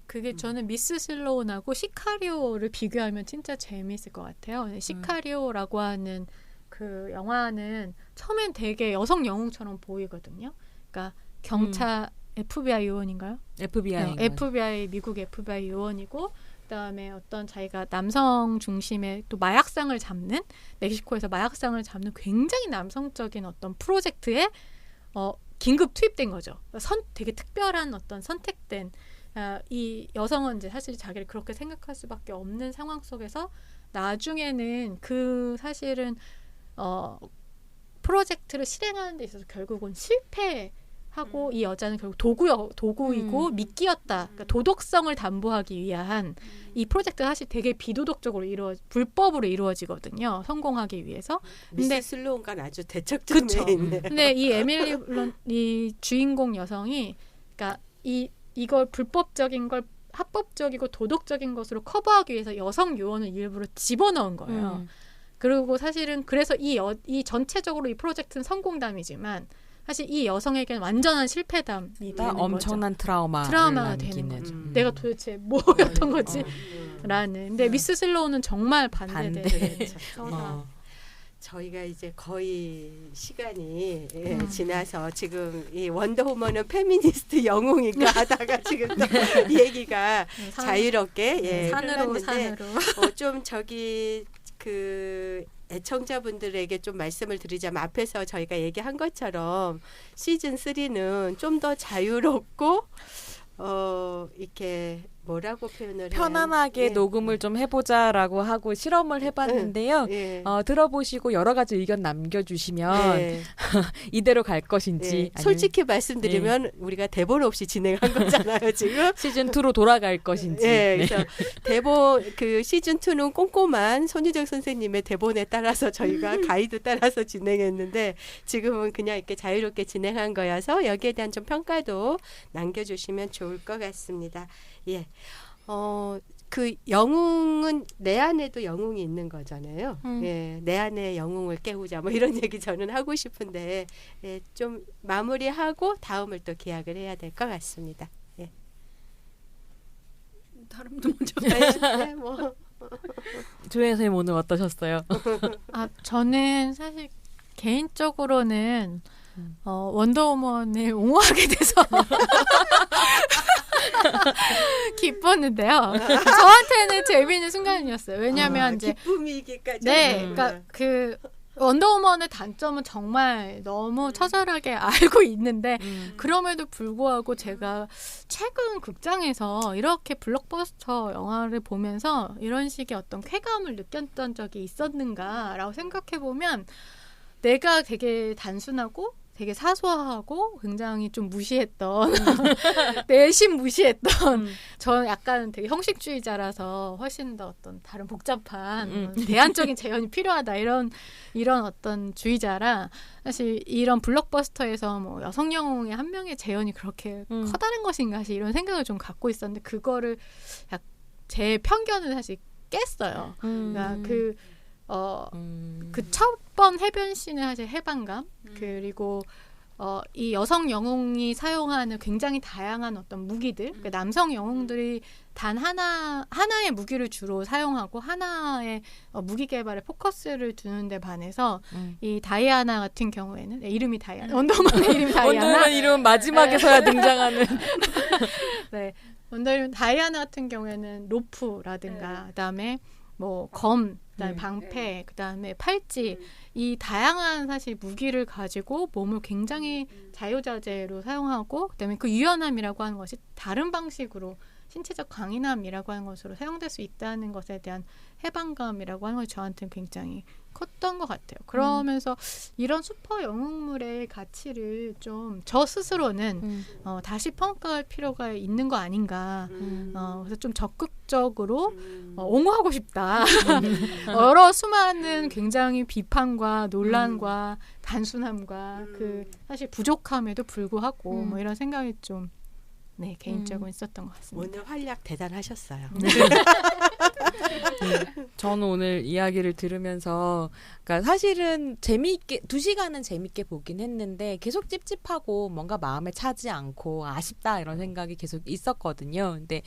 그게 저는 미스 슬로운하고 시카리오를 비교하면 진짜 재미있을 것 같아요. 시카리오라고 하는 그 영화는 처음엔 되게 여성 영웅처럼 보이거든요. 그러니까 경찰 FBI 요원인가요? FBI. FBI 미국 FBI 요원이고 그다음에 어떤 자기가 남성 중심의 또 마약상을 잡는 멕시코에서 마약상을 잡는 굉장히 남성적인 어떤 프로젝트에 긴급 투입된 거죠. 되게 특별한 어떤 선택된 이 여성은 이제 사실 자기를 그렇게 생각할 수밖에 없는 상황 속에서 나중에는 그 사실은 프로젝트를 실행하는 데 있어서 결국은 실패하고 이 여자는 결국 도구이고 미끼였다. 그러니까 도덕성을 담보하기 위한 이 프로젝트가 사실 되게 비도덕적으로 불법으로 이루어지거든요. 성공하기 위해서. 미스 슬로운과 아주 대척점에 있네. 근데 이 에밀리 블런트 이 주인공 여성이 그러니까 이걸 불법적인 걸 합법적이고 도덕적인 것으로 커버하기 위해서 여성 요원을 일부러 집어넣은 거예요. 그리고 사실은 그래서 이 전체적으로 이 프로젝트는 성공담이지만 사실 이 여성에게는 완전한 실패담이 되는 엄청난 거죠. 트라우마가 되는 거죠. 내가 도대체 뭐였던 거지? 라는. 근데 미스 슬로우는 정말 반대. 저희가 이제 거의 시간이 지나서 지금 이 원더우먼은 페미니스트 영웅인가 하다가 지금 또 얘기가 자유롭게 흘렀는데 좀 저기 그 애청자분들에게 좀 말씀을 드리자면 앞에서 저희가 얘기한 것처럼 시즌 3는 좀 더 자유롭고 이렇게 뭐라고 표현을 편안하게 해요? 녹음을 좀 해보자라고 하고 실험을 해봤는데요. 들어보시고 여러 가지 의견 남겨주시면 이대로 갈 것인지 솔직히 말씀드리면 우리가 대본 없이 진행한 거잖아요. 지금 시즌 2로 돌아갈 것인지. 그래서 대본 그 시즌 2는 꼼꼼한 손유정 선생님의 대본에 따라서 저희가 가이드 따라서 진행했는데 지금은 그냥 이렇게 자유롭게 진행한 거여서 여기에 대한 좀 평가도 남겨주시면 좋을 것 같습니다. 그 영웅은 내 안에도 영웅이 있는 거잖아요. 내 안에 영웅을 깨우자 뭐 이런 얘기 저는 하고 싶은데 좀 마무리하고 다음을 또 기약을 해야 될 것 같습니다. 다른 분도 먼저. 뭐. 조혜 선생님 오늘 어떠셨어요? 저는 사실 개인적으로는 원더우먼을 옹호하게 돼서 기뻤는데요. 저한테는 재미있는 순간이었어요. 왜냐하면 이제 기쁨이기까지. 그러니까 그 원더우먼의 단점은 정말 너무 처절하게 알고 있는데 그럼에도 불구하고 제가 최근 극장에서 이렇게 블록버스터 영화를 보면서 이런 식의 어떤 쾌감을 느꼈던 적이 있었는가라고 생각해보면 내가 되게 단순하고 되게 사소하고 굉장히 좀 무시했던 내심 무시했던 저는 약간 되게 형식주의자라서 훨씬 더 어떤 다른 복잡한 대안적인 재현이 필요하다 이런 어떤 주의자라 사실 이런 블록버스터에서 뭐 여성 영웅의 한 명의 재현이 그렇게 커다란 것인가 사실 이런 생각을 좀 갖고 있었는데 그거를 제 편견을 사실 깼어요. 그러니까 그 첫 번 해변 씬의 사실 해방감 그리고 이 여성 영웅이 사용하는 굉장히 다양한 어떤 무기들 그러니까 남성 영웅들이 단 하나의 무기를 주로 사용하고 하나의 무기 개발에 포커스를 두는데 반해서 이 다이아나 같은 경우에는 이름이 다이아나 원더우먼의 이름이 다이아나 원더우먼 이름은 마지막에서야 등장하는 네 원더우먼 다이아나 같은 경우에는 로프라든가 그다음에 뭐 검, 그다음에 방패, 그다음에 팔찌 이 다양한 사실 무기를 가지고 몸을 굉장히 자유자재로 사용하고 그다음에 그 유연함이라고 하는 것이 다른 방식으로 신체적 강인함이라고 하는 것으로 사용될 수 있다는 것에 대한 해방감이라고 하는 것이 저한테는 굉장히 컸던 것 같아요. 그러면서 이런 슈퍼 영웅물의 가치를 좀 저 스스로는 다시 평가할 필요가 있는 거 아닌가. 그래서 좀 적극적으로 옹호하고 싶다. 여러 수많은 굉장히 비판과 논란과 단순함과 그 사실 부족함에도 불구하고 뭐 이런 생각이 좀 네, 개인적으로 있었던 것 같습니다. 오늘 활약 대단하셨어요. 저는 오늘 이야기를 들으면서 그러니까 사실은 재미있게 2시간은 재밌게 보긴 했는데 계속 찝찝하고 뭔가 마음에 차지 않고 아쉽다 이런 생각이 계속 있었거든요. 근데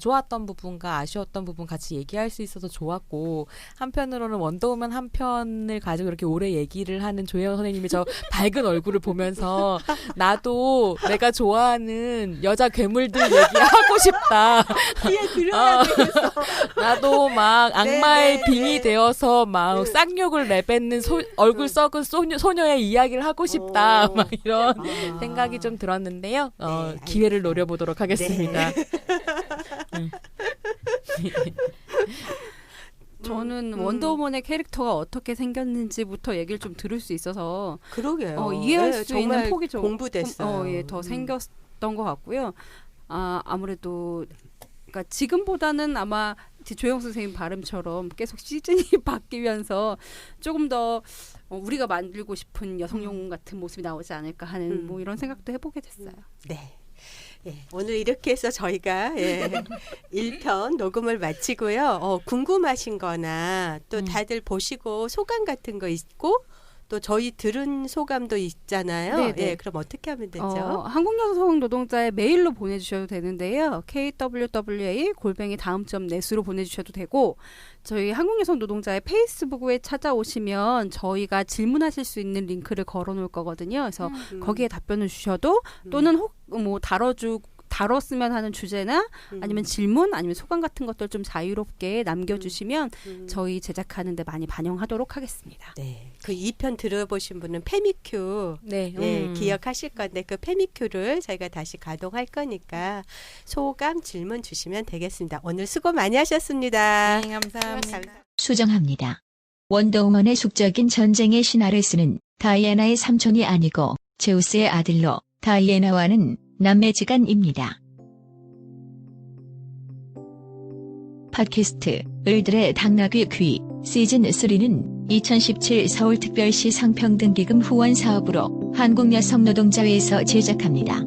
좋았던 부분과 아쉬웠던 부분 같이 얘기할 수 있어서 좋았고 한편으로는 원더우먼 한 편을 가지고 이렇게 오래 얘기를 하는 조혜영 선생님이 저 밝은 얼굴을 보면서 나도 내가 좋아하는 여자 괴물들 얘기하고 싶다. 귀에 들어야 되겠어. 나도 막 악마의 네, 빙이 네. 되어서 막 쌍욕을 내뱉는 얼굴 썩은 소녀의 이야기를 하고 싶다. 막 이런 생각이 좀 들었는데요. 네, 기회를 알겠어요. 노려보도록 하겠습니다. 저는 원더우먼의 캐릭터가 어떻게 생겼는지부터 얘기를 좀 들을 수 있어서 그러게요. 이해할 네, 수 있는 폭이 좀 공부됐어요. 더 생겼던 것 같고요. 아무래도 그러니까 지금보다는 아마 조영 선생님 발음처럼 계속 시즌이 바뀌면서 조금 더 우리가 만들고 싶은 여성 영웅 같은 모습이 나오지 않을까 하는 뭐 이런 생각도 해보게 됐어요. 네. 예, 오늘 이렇게 해서 저희가 1편 녹음을 마치고요. 궁금하신 거나 또 다들 보시고 소감 같은 거 있고 또 저희 들은 소감도 있잖아요. 네네. 예, 그럼 어떻게 하면 되죠? 한국여성 노동자에 메일로 보내주셔도 되는데요. kwwa@다음점넷으로 보내주셔도 되고 저희 한국여성 노동자의 페이스북에 찾아오시면 저희가 질문하실 수 있는 링크를 걸어놓을 거거든요. 그래서 거기에 답변을 주셔도 또는 다뤘으면 하는 주제나 아니면 질문 아니면 소감 같은 것들 좀 자유롭게 남겨주시면 저희 제작하는 데 많이 반영하도록 하겠습니다. 네. 그 2편 들어보신 분은 페미큐 네. 기억하실 건데 그 페미큐를 저희가 다시 가동할 거니까 소감 질문 주시면 되겠습니다. 오늘 수고 많이 하셨습니다. 네, 감사합니다. 수정합니다. 원더우먼의 숙적인 전쟁의 신화를 쓰는 다이애나의 삼촌이 아니고 제우스의 아들로 다이애나와는 남매지간입니다. 팟캐스트 을들의 당나귀 귀 시즌3는 2017 서울특별시 성평등기금 후원 사업으로 한국여성노동자회에서 제작합니다.